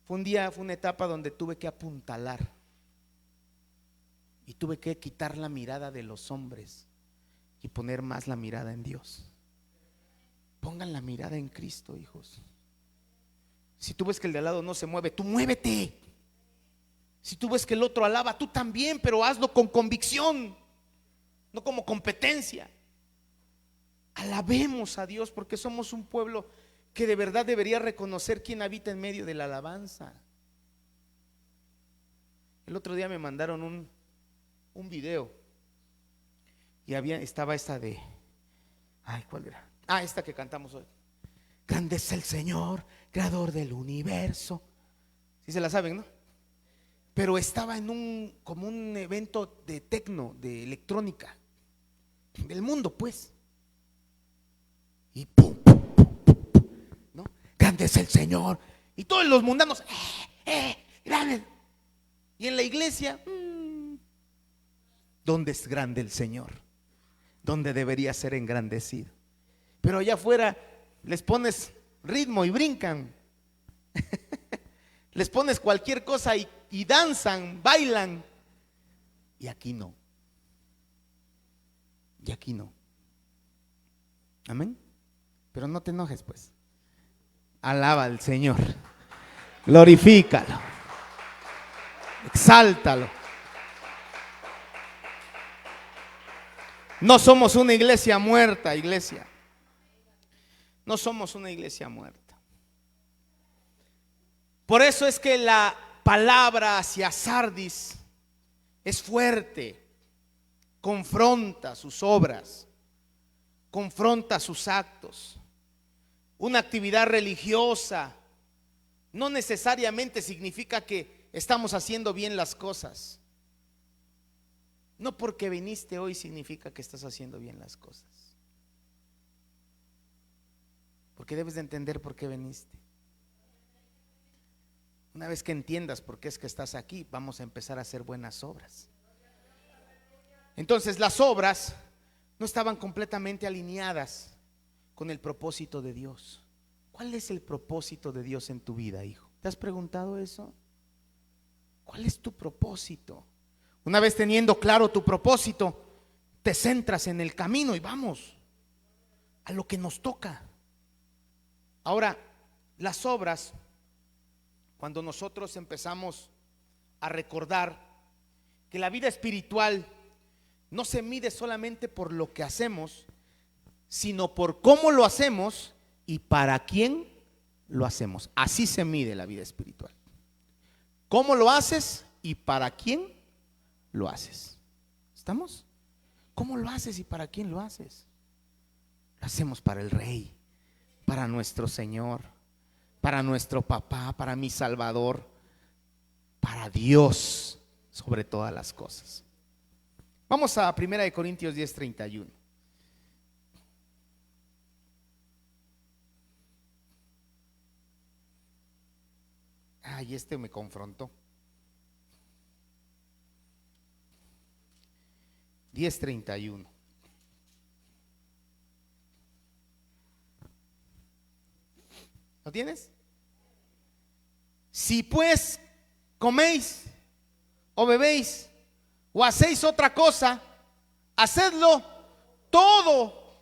Fue una etapa donde tuve que apuntalar y tuve que quitar la mirada de los hombres y poner más la mirada en Dios. Pongan la mirada en Cristo, hijos. Si tú ves que el de al lado no se mueve, tú muévete. Si tú ves que el otro alaba, tú también, pero hazlo con convicción, no como competencia. Alabemos a Dios, porque somos un pueblo que de verdad debería reconocer quién habita en medio de la alabanza. El otro día me mandaron un video y estaba esta de, ¿cuál era? Esta que cantamos hoy. Grande es el Señor, creador del universo. Sí se la saben, ¿no? Pero estaba en como un evento de tecno, de electrónica, del mundo, pues. Y pum, pum, pum, pum, pum, ¿no? Grande es el Señor. Y todos los mundanos, grande. Y en la iglesia, ¿dónde es grande el Señor? ¿Dónde debería ser engrandecido? Pero allá afuera les pones ritmo y brincan. Les pones cualquier cosa y danzan, bailan. Y aquí no. Y aquí no. Amén. Pero no te enojes, pues. Alaba al Señor. Glorifícalo. Exáltalo. No somos una iglesia muerta, iglesia. No somos una iglesia muerta. Por eso es que la palabra hacia Sardis es fuerte. Confronta sus obras, confronta sus actos. Una actividad religiosa no necesariamente significa que estamos haciendo bien las cosas. No porque viniste hoy significa que estás haciendo bien las cosas. Porque debes de entender por qué viniste. Una vez que entiendas por qué es que estás aquí, vamos a empezar a hacer buenas obras. Entonces las obras no estaban completamente alineadas con el propósito de Dios. ¿Cuál es el propósito de Dios en tu vida, hijo? ¿Te has preguntado eso? ¿Cuál es tu propósito? Una vez teniendo claro tu propósito, te centras en el camino y vamos a lo que nos toca. Ahora, las obras, cuando nosotros empezamos a recordar que la vida espiritual no se mide solamente por lo que hacemos, sino por cómo lo hacemos y para quién lo hacemos. Así se mide la vida espiritual. ¿Cómo lo haces y para quién lo haces? ¿Estamos? ¿Cómo lo haces y para quién lo haces? Lo hacemos para el Rey, para nuestro Señor, para nuestro papá, para mi Salvador, para Dios sobre todas las cosas. Vamos a 1 Corintios 10:31. Ay, este me confrontó. 10:31. ¿Lo tienes? Si pues coméis o bebéis o hacéis otra cosa, hacedlo todo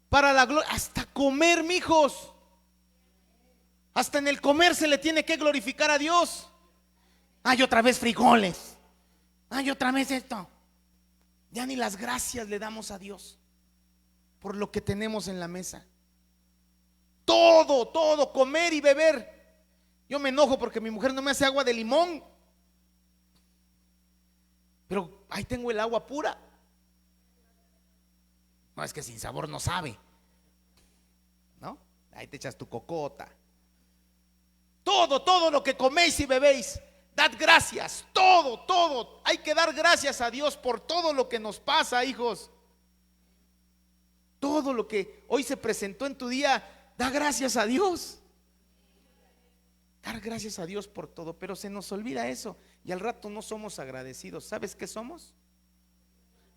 para la gloria. Hasta comer, mijos. Hasta en el comer se le tiene que glorificar a Dios. Ay, otra vez frijoles. Ay, otra vez esto. Ya ni las gracias le damos a Dios por lo que tenemos en la mesa. Todo, comer y beber. Yo me enojo porque mi mujer no me hace agua de limón, pero ahí tengo el agua pura. No, es que sin sabor no sabe, ¿no? Ahí te echas tu cocota. Todo lo que coméis y bebéis, dad gracias. Todo. Hay que dar gracias a Dios por todo lo que nos pasa, hijos. Todo lo que hoy se presentó en tu día, da gracias a Dios. Dar gracias a Dios por todo, pero se nos olvida eso y al rato no somos agradecidos. ¿Sabes qué somos?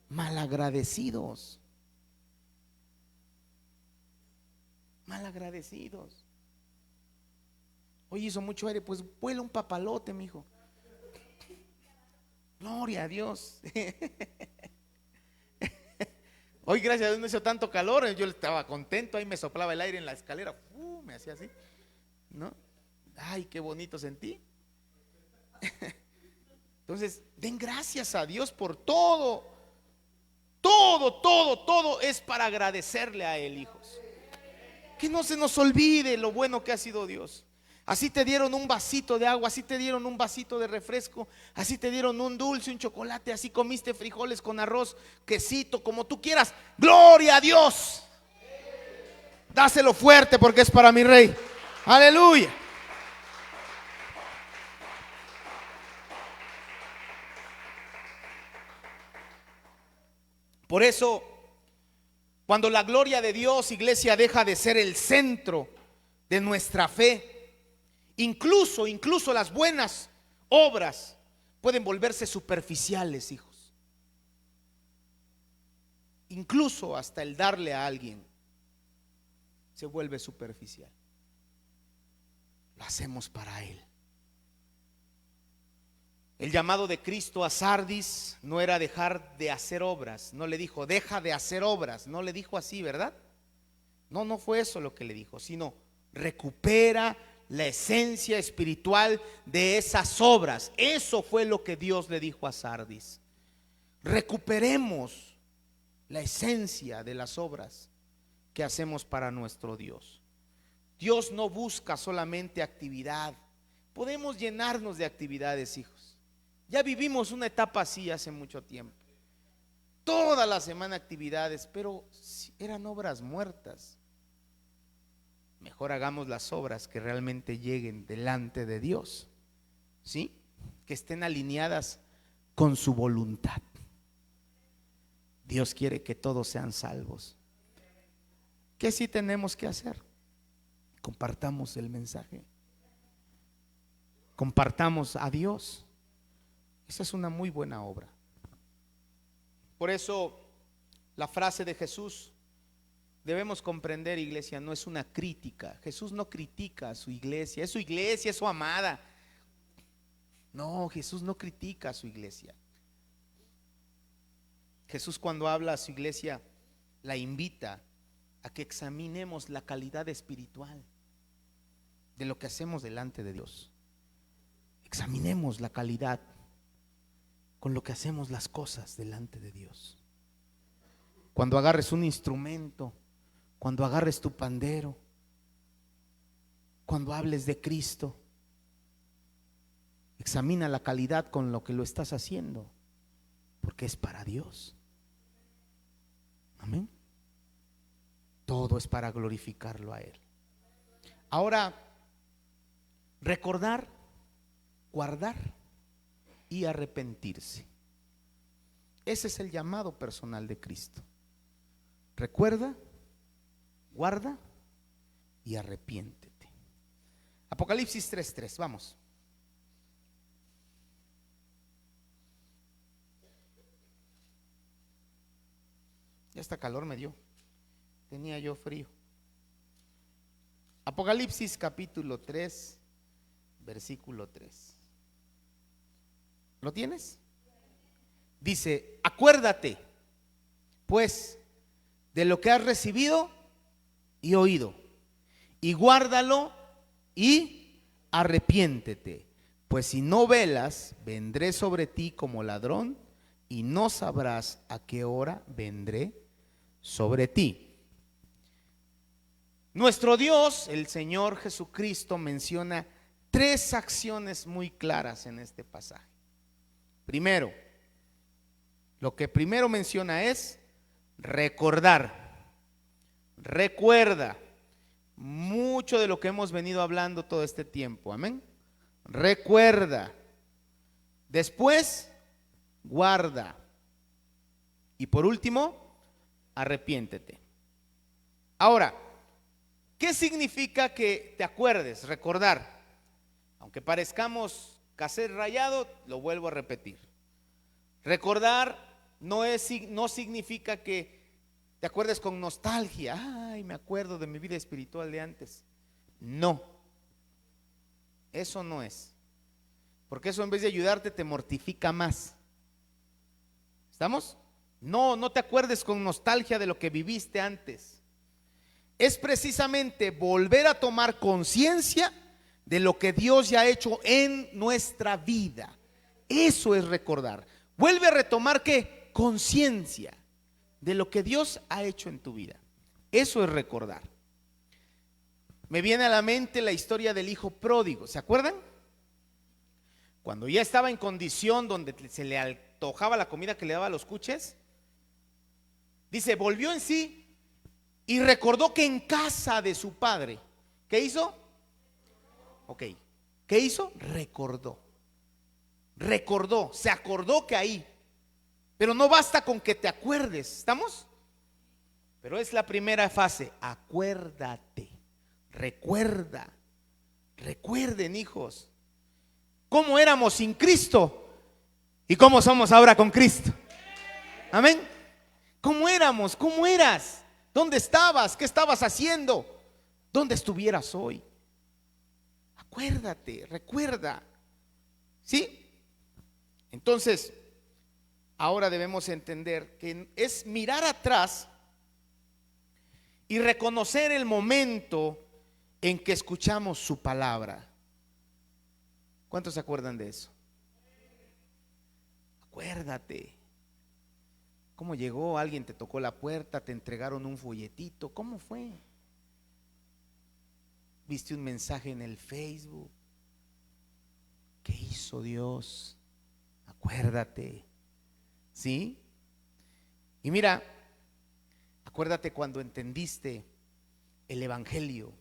Malagradecidos. Malagradecidos. Hoy hizo mucho aire, pues vuela un papalote, mijo. Gloria a Dios. Hoy gracias a Dios no hizo tanto calor, yo estaba contento, ahí me soplaba el aire en la escalera, me hacía así, ¿no? Ay, qué bonito sentí. Entonces, den gracias a Dios por todo. Todo es para agradecerle a Él, hijos. Que no se nos olvide lo bueno que ha sido Dios. Así te dieron un vasito de agua, así te dieron un vasito de refresco, así te dieron un dulce, un chocolate, así comiste frijoles con arroz, quesito, como tú quieras. Gloria a Dios. Dáselo fuerte porque es para mi Rey. Aleluya. Por eso, cuando la gloria de Dios, iglesia, deja de ser el centro de nuestra fe, incluso las buenas obras pueden volverse superficiales, hijos. Incluso hasta el darle a alguien se vuelve superficial. Lo hacemos para Él. El llamado de Cristo a Sardis no era dejar de hacer obras. No le dijo, deja de hacer obras. No le dijo así, ¿verdad? No fue eso lo que le dijo, sino recupera la esencia espiritual de esas obras. Eso fue lo que Dios le dijo a Sardis. Recuperemos la esencia de las obras que hacemos para nuestro Dios. Dios no busca solamente actividad. Podemos llenarnos de actividades, hijos. Ya vivimos una etapa así hace mucho tiempo. Toda la semana actividades, pero eran obras muertas. Mejor hagamos las obras que realmente lleguen delante de Dios, ¿sí? Que estén alineadas con su voluntad. Dios quiere que todos sean salvos. ¿Qué sí tenemos que hacer? Compartamos el mensaje. Compartamos a Dios. Esa es una muy buena obra. Por eso la frase de Jesús, debemos comprender, iglesia, no es una crítica. Jesús no critica a su iglesia, es su amada. No, Jesús no critica a su iglesia. Jesús, cuando habla a su iglesia, la invita a que examinemos la calidad espiritual de lo que hacemos delante de Dios. Examinemos la calidad con lo que hacemos las cosas delante de Dios. Cuando agarres un instrumento, cuando agarres tu pandero, cuando hables de Cristo, examina la calidad con lo que lo estás haciendo, porque es para Dios. Amén. Todo es para glorificarlo a Él. Ahora, recordar, guardar y arrepentirse. Ese es el llamado personal de Cristo. Recuerda, guarda y arrepiéntete. Apocalipsis 3:3, vamos. Ya hasta calor me dio. Tenía yo frío. Apocalipsis capítulo 3, versículo 3. ¿Lo tienes? Dice: acuérdate, pues, de lo que has recibido y oído, y guárdalo y arrepiéntete, pues si no velas, vendré sobre ti como ladrón y no sabrás a qué hora vendré sobre ti. Nuestro Dios, el Señor Jesucristo, menciona tres acciones muy claras en este pasaje. Primero, lo que primero menciona es recordar. Recuerda mucho de lo que hemos venido hablando todo este tiempo. Amén. Recuerda. Después, guarda. Y por último, arrepiéntete. Ahora, ¿qué significa que te acuerdes? Recordar. Aunque parezcamos cassette rayado, lo vuelvo a repetir. Recordar no significa que te acuerdes con nostalgia. Ay, me acuerdo de mi vida espiritual de antes. No, eso no es. Porque eso, en vez de ayudarte, te mortifica más. ¿Estamos? No te acuerdes con nostalgia de lo que viviste antes. Es precisamente volver a tomar conciencia de lo que Dios ya ha hecho en nuestra vida. Eso es recordar. Vuelve a retomar ¿qué? Conciencia de lo que Dios ha hecho en tu vida. Eso es recordar. Me viene a la mente la historia del hijo pródigo. ¿Se acuerdan? Cuando ya estaba en condición donde se le antojaba la comida que le daba a los cuches, dice, volvió en sí y recordó que en casa de su padre, ¿qué hizo? Ok, ¿qué hizo? Recordó, se acordó que ahí. Pero no basta con que te acuerdes, ¿estamos? Pero es la primera fase, acuérdate, recuerda. Recuerden, hijos, cómo éramos sin Cristo y cómo somos ahora con Cristo. Amén. ¿Cómo éramos? ¿Cómo eras? ¿Dónde estabas? ¿Qué estabas haciendo? ¿Dónde estuvieras hoy? Acuérdate, recuerda. ¿Sí? Entonces, ahora debemos entender que es mirar atrás y reconocer el momento en que escuchamos su palabra. ¿Cuántos se acuerdan de eso? Acuérdate. ¿Cómo llegó? Alguien te tocó la puerta, te entregaron un folletito. ¿Cómo fue? ¿Viste un mensaje en el Facebook? ¿Qué hizo Dios? Acuérdate. ¿Sí? Y mira, acuérdate cuando entendiste el evangelio,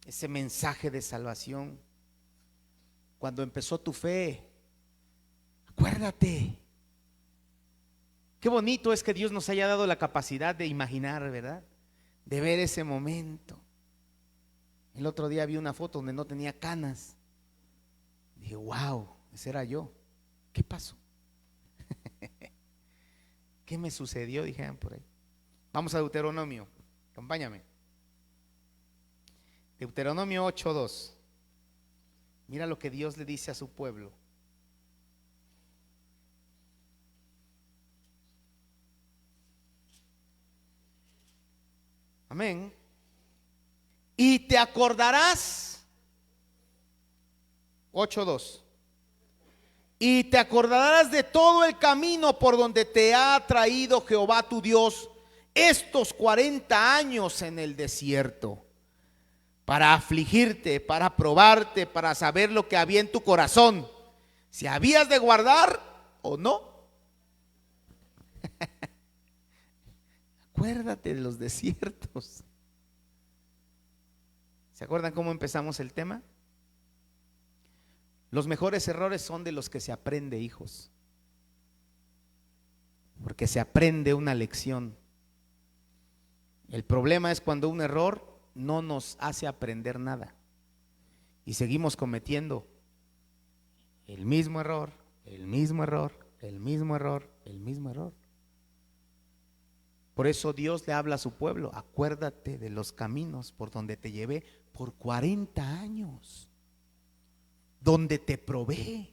ese mensaje de salvación, cuando empezó tu fe. Acuérdate. Qué bonito es que Dios nos haya dado la capacidad de imaginar, ¿verdad? De ver ese momento. El otro día vi una foto donde no tenía canas. Dije, wow, ese era yo. ¿Qué pasó? ¿Qué me sucedió? Dijeron por ahí. Vamos a Deuteronomio. Acompáñame. Deuteronomio 8:2. Mira lo que Dios le dice a su pueblo. Amén. Y te acordarás, 8:2. Y te acordarás de todo el camino por donde te ha traído Jehová tu Dios estos 40 años en el desierto, para afligirte, para probarte, para saber lo que había en tu corazón, si habías de guardar o no. Acuérdate de los desiertos. ¿Se acuerdan cómo empezamos el tema? Los mejores errores son de los que se aprende, hijos, porque se aprende una lección. El problema es cuando un error no nos hace aprender nada y seguimos cometiendo el mismo error, el mismo error, el mismo error, el mismo error. Por eso Dios le habla a su pueblo: acuérdate de los caminos por donde te llevé por 40 años, donde te probé.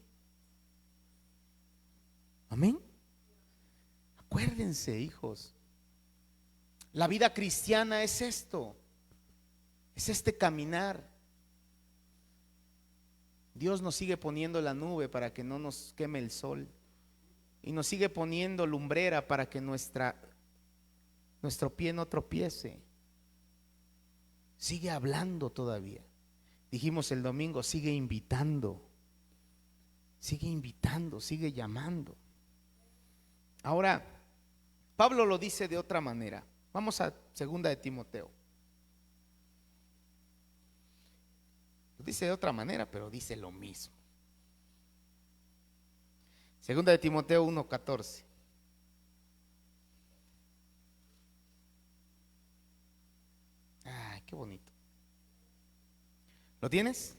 Amén. Acuérdense, hijos. La vida cristiana es esto, es este caminar. Dios nos sigue poniendo la nube para que no nos queme el sol, y nos sigue poniendo lumbrera para que nuestro pie no tropiece. Sigue hablando todavía. Dijimos el domingo, sigue invitando, sigue llamando. Ahora, Pablo lo dice de otra manera. Vamos a 2 de Timoteo. Lo dice de otra manera, pero dice lo mismo. 2 de Timoteo 1:14. Ay, qué bonito. ¿Lo tienes?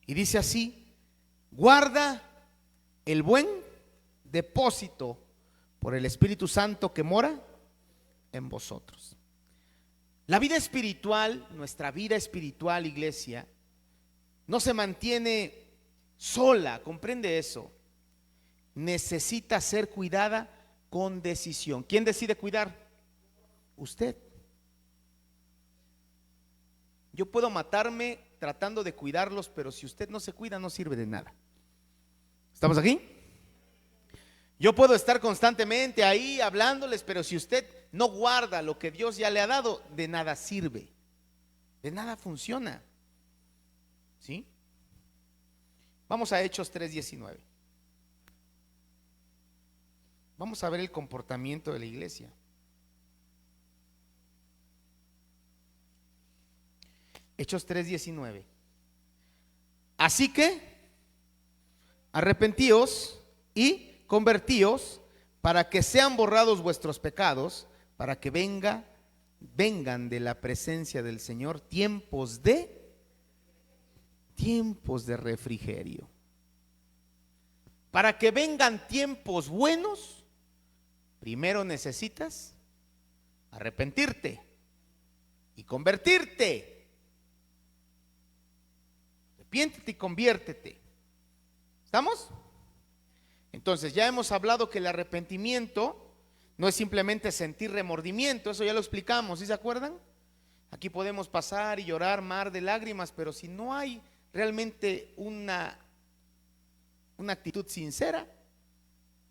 Y dice así: guarda el buen depósito por el Espíritu Santo que mora en vosotros. La vida espiritual, nuestra vida espiritual, iglesia, no se mantiene sola, comprende eso. Necesita ser cuidada con decisión. ¿Quién decide cuidar? Usted. Yo puedo matarme tratando de cuidarlos, pero si usted no se cuida, no sirve de nada. ¿Estamos aquí? Yo puedo estar constantemente ahí hablándoles, pero si usted no guarda lo que Dios ya le ha dado, de nada sirve, de nada funciona. ¿Sí? Vamos a Hechos 3:19. Vamos a ver el comportamiento de la iglesia. Hechos 3:19. Así que arrepentíos y convertíos, para que sean borrados vuestros pecados, para que vengan de la presencia del Señor tiempos de refrigerio. Para que vengan tiempos buenos, primero necesitas arrepentirte y convertirte. Arrepiéntete y conviértete. ¿Estamos? Entonces ya hemos hablado que el arrepentimiento no es simplemente sentir remordimiento, eso ya lo explicamos, ¿sí se acuerdan? Aquí podemos pasar y llorar mar de lágrimas, pero si no hay realmente una actitud sincera,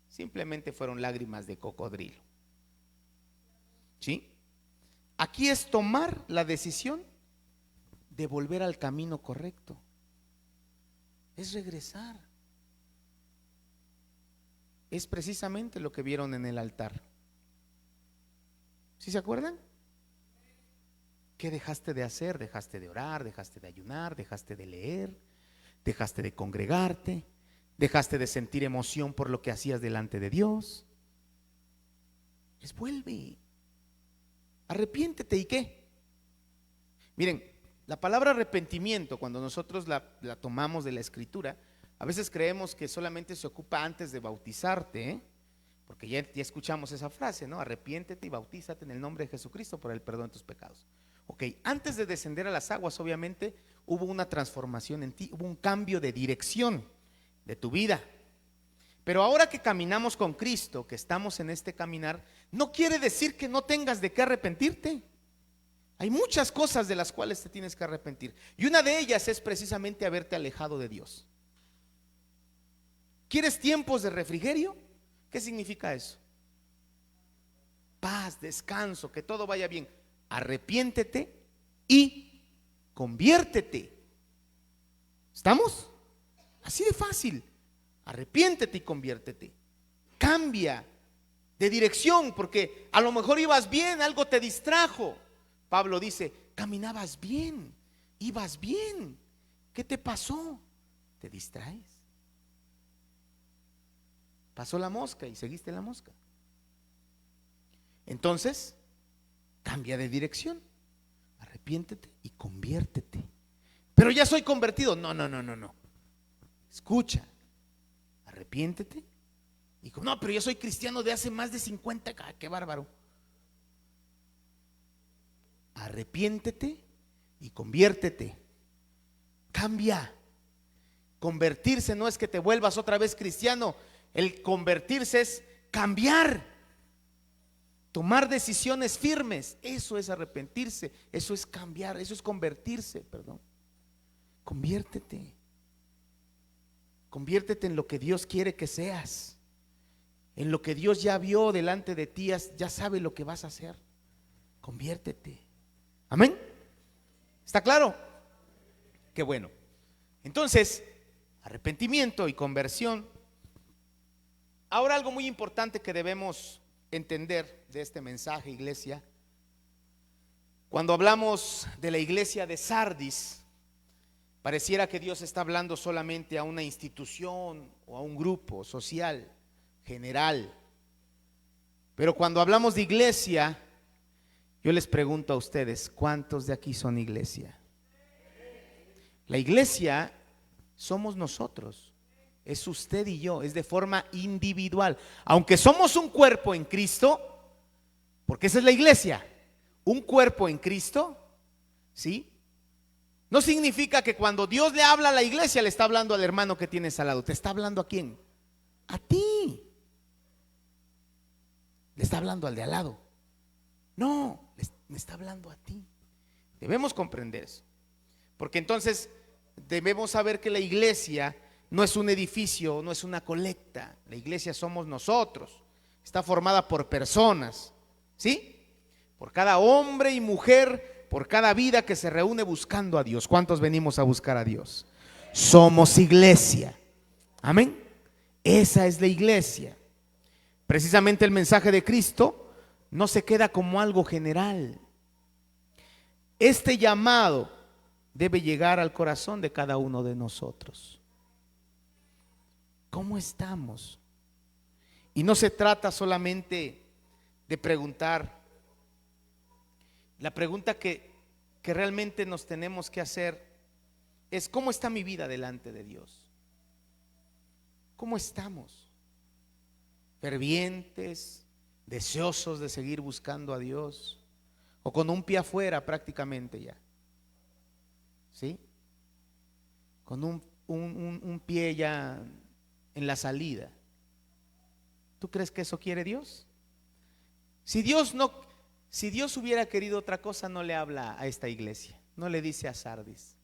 simplemente fueron lágrimas de cocodrilo. ¿Sí? Aquí es tomar la decisión de volver al camino correcto. Es regresar. Es precisamente lo que vieron en el altar. ¿Sí se acuerdan? ¿Qué dejaste de hacer? Dejaste de orar, dejaste de ayunar, dejaste de leer, dejaste de congregarte, dejaste de sentir emoción por lo que hacías delante de Dios. Pues vuelve, arrepiéntete. ¿Y qué? Miren, la palabra arrepentimiento, cuando nosotros la tomamos de la Escritura, a veces creemos que solamente se ocupa antes de bautizarte, ¿eh? Porque ya escuchamos esa frase, ¿no? Arrepiéntete y bautízate en el nombre de Jesucristo por el perdón de tus pecados. Ok, antes de descender a las aguas, obviamente, hubo una transformación en ti, hubo un cambio de dirección de tu vida. Pero ahora que caminamos con Cristo, que estamos en este caminar, no quiere decir que no tengas de qué arrepentirte. Hay muchas cosas de las cuales te tienes que arrepentir. Y una de ellas es precisamente haberte alejado de Dios. ¿Quieres tiempos de refrigerio? ¿Qué significa eso? Paz, descanso, que todo vaya bien. Arrepiéntete y conviértete. ¿Estamos? Así de fácil. Arrepiéntete y conviértete. Cambia de dirección, porque a lo mejor ibas bien, algo te distrajo. Pablo dice, caminabas bien, ibas bien. ¿Qué te pasó? ¿Te distraes? Pasó la mosca y seguiste la mosca. Entonces, cambia de dirección. Arrepiéntete y conviértete. Pero ya soy convertido. No. Escucha. Arrepiéntete y no, pero yo soy cristiano de hace más de 50. ¡Qué bárbaro! Arrepiéntete y conviértete. Cambia. Convertirse no es que te vuelvas otra vez cristiano. El convertirse es cambiar, tomar decisiones firmes. Eso es arrepentirse, eso es cambiar, eso es convertirse, perdón. Conviértete. Conviértete en lo que Dios quiere que seas, en lo que Dios ya vio delante de ti, ya sabe lo que vas a hacer. Conviértete. Amén. ¿Está claro? Qué bueno. Entonces, arrepentimiento y conversión. Ahora, algo muy importante que debemos entender de este mensaje, iglesia. Cuando hablamos de la iglesia de Sardis, pareciera que Dios está hablando solamente a una institución o a un grupo social general. Pero cuando hablamos de iglesia, yo les pregunto a ustedes, ¿cuántos de aquí son iglesia? La iglesia somos nosotros. Es usted y yo, es de forma individual. Aunque somos un cuerpo en Cristo, porque esa es la iglesia, un cuerpo en Cristo, ¿sí? No significa que cuando Dios le habla a la iglesia le está hablando al hermano que tienes al lado. ¿Te está hablando a quién? A ti. Le está hablando al de al lado. No, me está hablando a ti. Debemos comprender eso. Porque entonces debemos saber que la iglesia no es un edificio, no es una colecta. La iglesia somos nosotros. Está formada por personas, ¿sí? Por cada hombre y mujer, por cada vida que se reúne buscando a Dios. ¿Cuántos venimos a buscar a Dios? Somos iglesia. Amén. Esa es la iglesia. Precisamente el mensaje de Cristo no se queda como algo general. Este llamado debe llegar al corazón de cada uno de nosotros. ¿Cómo estamos? Y no se trata solamente de preguntar. La pregunta que realmente nos tenemos que hacer es: ¿cómo está mi vida delante de Dios? ¿Cómo estamos? ¿Fervientes, deseosos de seguir buscando a Dios? ¿O con un pie afuera prácticamente ya? ¿Sí? Con un pie ya en la salida. ¿Tú crees que eso quiere Dios? Si Dios no, Si Dios hubiera querido otra cosa, no le habla a esta iglesia, no le dice a Sardis.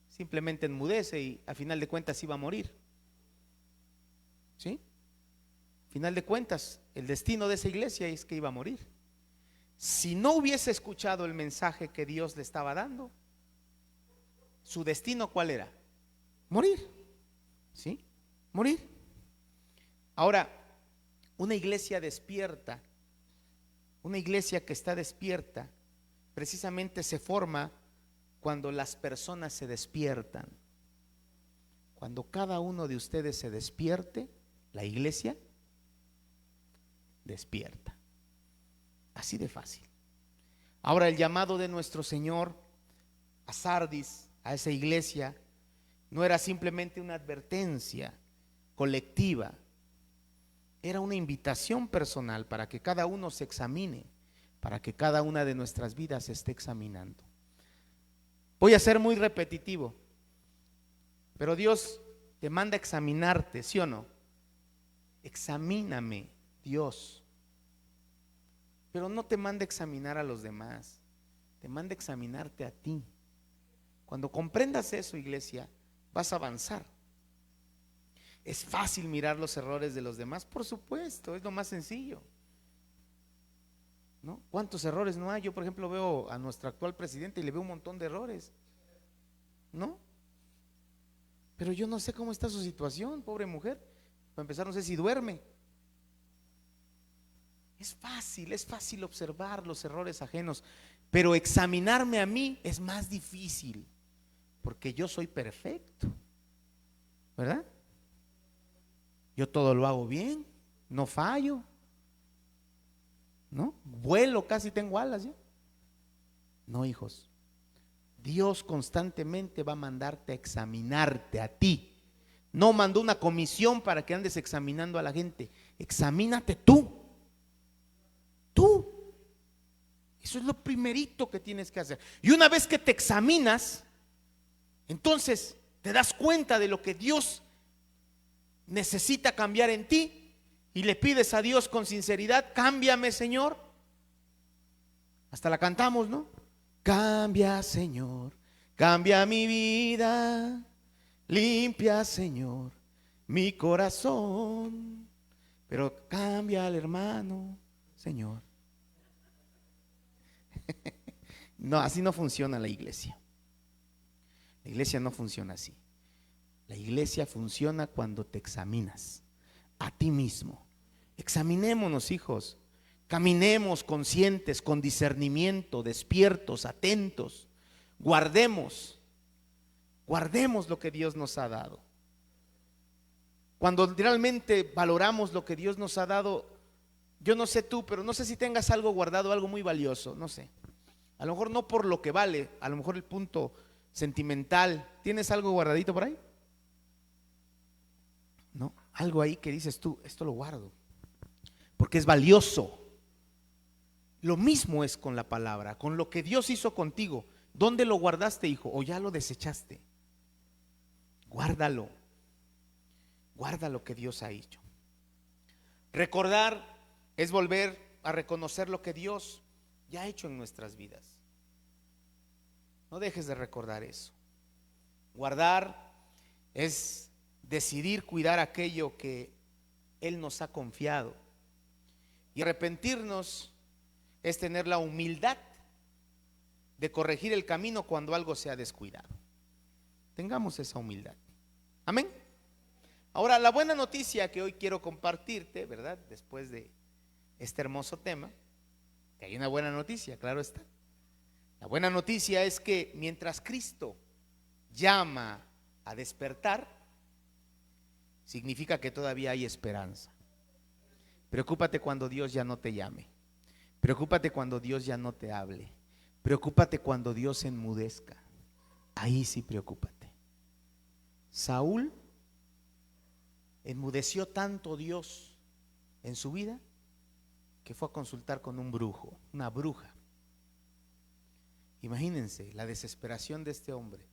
Simplemente enmudece y a final de cuentas iba a morir. ¿Sí? A final de cuentas, el destino de esa iglesia es que iba a morir. Si no hubiese escuchado el mensaje que Dios le estaba dando, su destino ¿cuál era? Morir. ¿Sí? Morir. Ahora, una iglesia despierta, una iglesia que está despierta, precisamente se forma cuando las personas se despiertan. Cuando cada uno de ustedes se despierte, la iglesia despierta. Así de fácil. Ahora, el llamado de nuestro Señor a Sardis, a esa iglesia, no era simplemente una advertencia colectiva, era una invitación personal para que cada uno se examine, para que cada una de nuestras vidas se esté examinando. Voy a ser muy repetitivo, pero Dios te manda a examinarte, ¿sí o no? Examíname, Dios. Pero no te manda a examinar a los demás, te manda a examinarte a ti. Cuando comprendas eso, iglesia, vas a avanzar. ¿Es fácil mirar los errores de los demás? Por supuesto, es lo más sencillo, ¿no? ¿Cuántos errores no hay? Yo, por ejemplo, veo a nuestro actual presidente y le veo un montón de errores, ¿no? Pero yo no sé cómo está su situación, pobre mujer. Para empezar, no sé si duerme. Es fácil observar los errores ajenos, pero examinarme a mí es más difícil, porque yo soy perfecto, ¿verdad? Yo todo lo hago bien, no fallo, ¿no? Vuelo, casi tengo alas ya. No, hijos, Dios constantemente va a mandarte a examinarte a ti. No mandó una comisión para que andes examinando a la gente. Examínate tú. Tú. Eso es lo primerito que tienes que hacer. Y una vez que te examinas, entonces te das cuenta de lo que Dios necesita cambiar en ti y le pides a Dios con sinceridad: cámbiame, Señor. Hasta la cantamos, ¿no? Cambia, Señor, cambia mi vida, limpia, Señor, mi corazón, pero cambia al hermano, Señor. No, así no funciona la iglesia. La iglesia no funciona así. La iglesia funciona cuando te examinas a ti mismo. Examinémonos, hijos. Caminemos conscientes, con discernimiento, despiertos, atentos. Guardemos lo que Dios nos ha dado. Cuando realmente valoramos lo que Dios nos ha dado, yo no sé tú, pero no sé si tengas algo guardado, algo muy valioso, no sé. A lo mejor no por lo que vale, a lo mejor el punto sentimental. ¿Tienes algo guardadito por ahí? No, algo ahí que dices tú, esto lo guardo, porque es valioso. Lo mismo es con la palabra, con lo que Dios hizo contigo. ¿Dónde lo guardaste, hijo? ¿O ya lo desechaste? Guárdalo. Guarda lo que Dios ha hecho. Recordar es volver a reconocer lo que Dios ya ha hecho en nuestras vidas. No dejes de recordar eso. Guardar es decidir cuidar aquello que Él nos ha confiado. Y arrepentirnos es tener la humildad de corregir el camino cuando algo se ha descuidado. Tengamos esa humildad. Amén. Ahora, la buena noticia que hoy quiero compartirte, ¿verdad? Después de este hermoso tema, que hay una buena noticia, claro está. La buena noticia es que mientras Cristo llama a despertar, significa que todavía hay esperanza. Preocúpate cuando Dios ya no te llame. Preocúpate cuando Dios ya no te hable. Preocúpate cuando Dios se enmudezca. Ahí sí preocúpate. Saúl enmudeció tanto Dios en su vida que fue a consultar con un brujo, una bruja. Imagínense la desesperación de este hombre.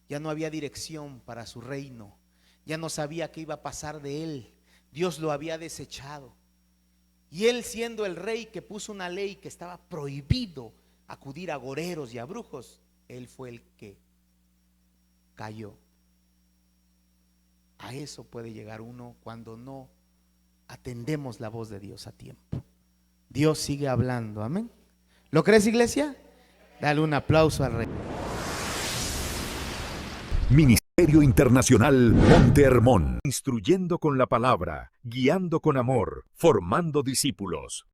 Ya no había dirección para su reino. Ya no sabía qué iba a pasar de él. Dios lo había desechado. Y él, siendo el rey que puso una ley que estaba prohibido acudir a agoreros y a brujos, él fue el que cayó. A eso puede llegar uno cuando no atendemos la voz de Dios a tiempo. Dios sigue hablando, amén. ¿Lo crees, iglesia? Dale un aplauso al rey. Ministerio Internacional Monte Hermón. Instruyendo con la palabra, guiando con amor, formando discípulos.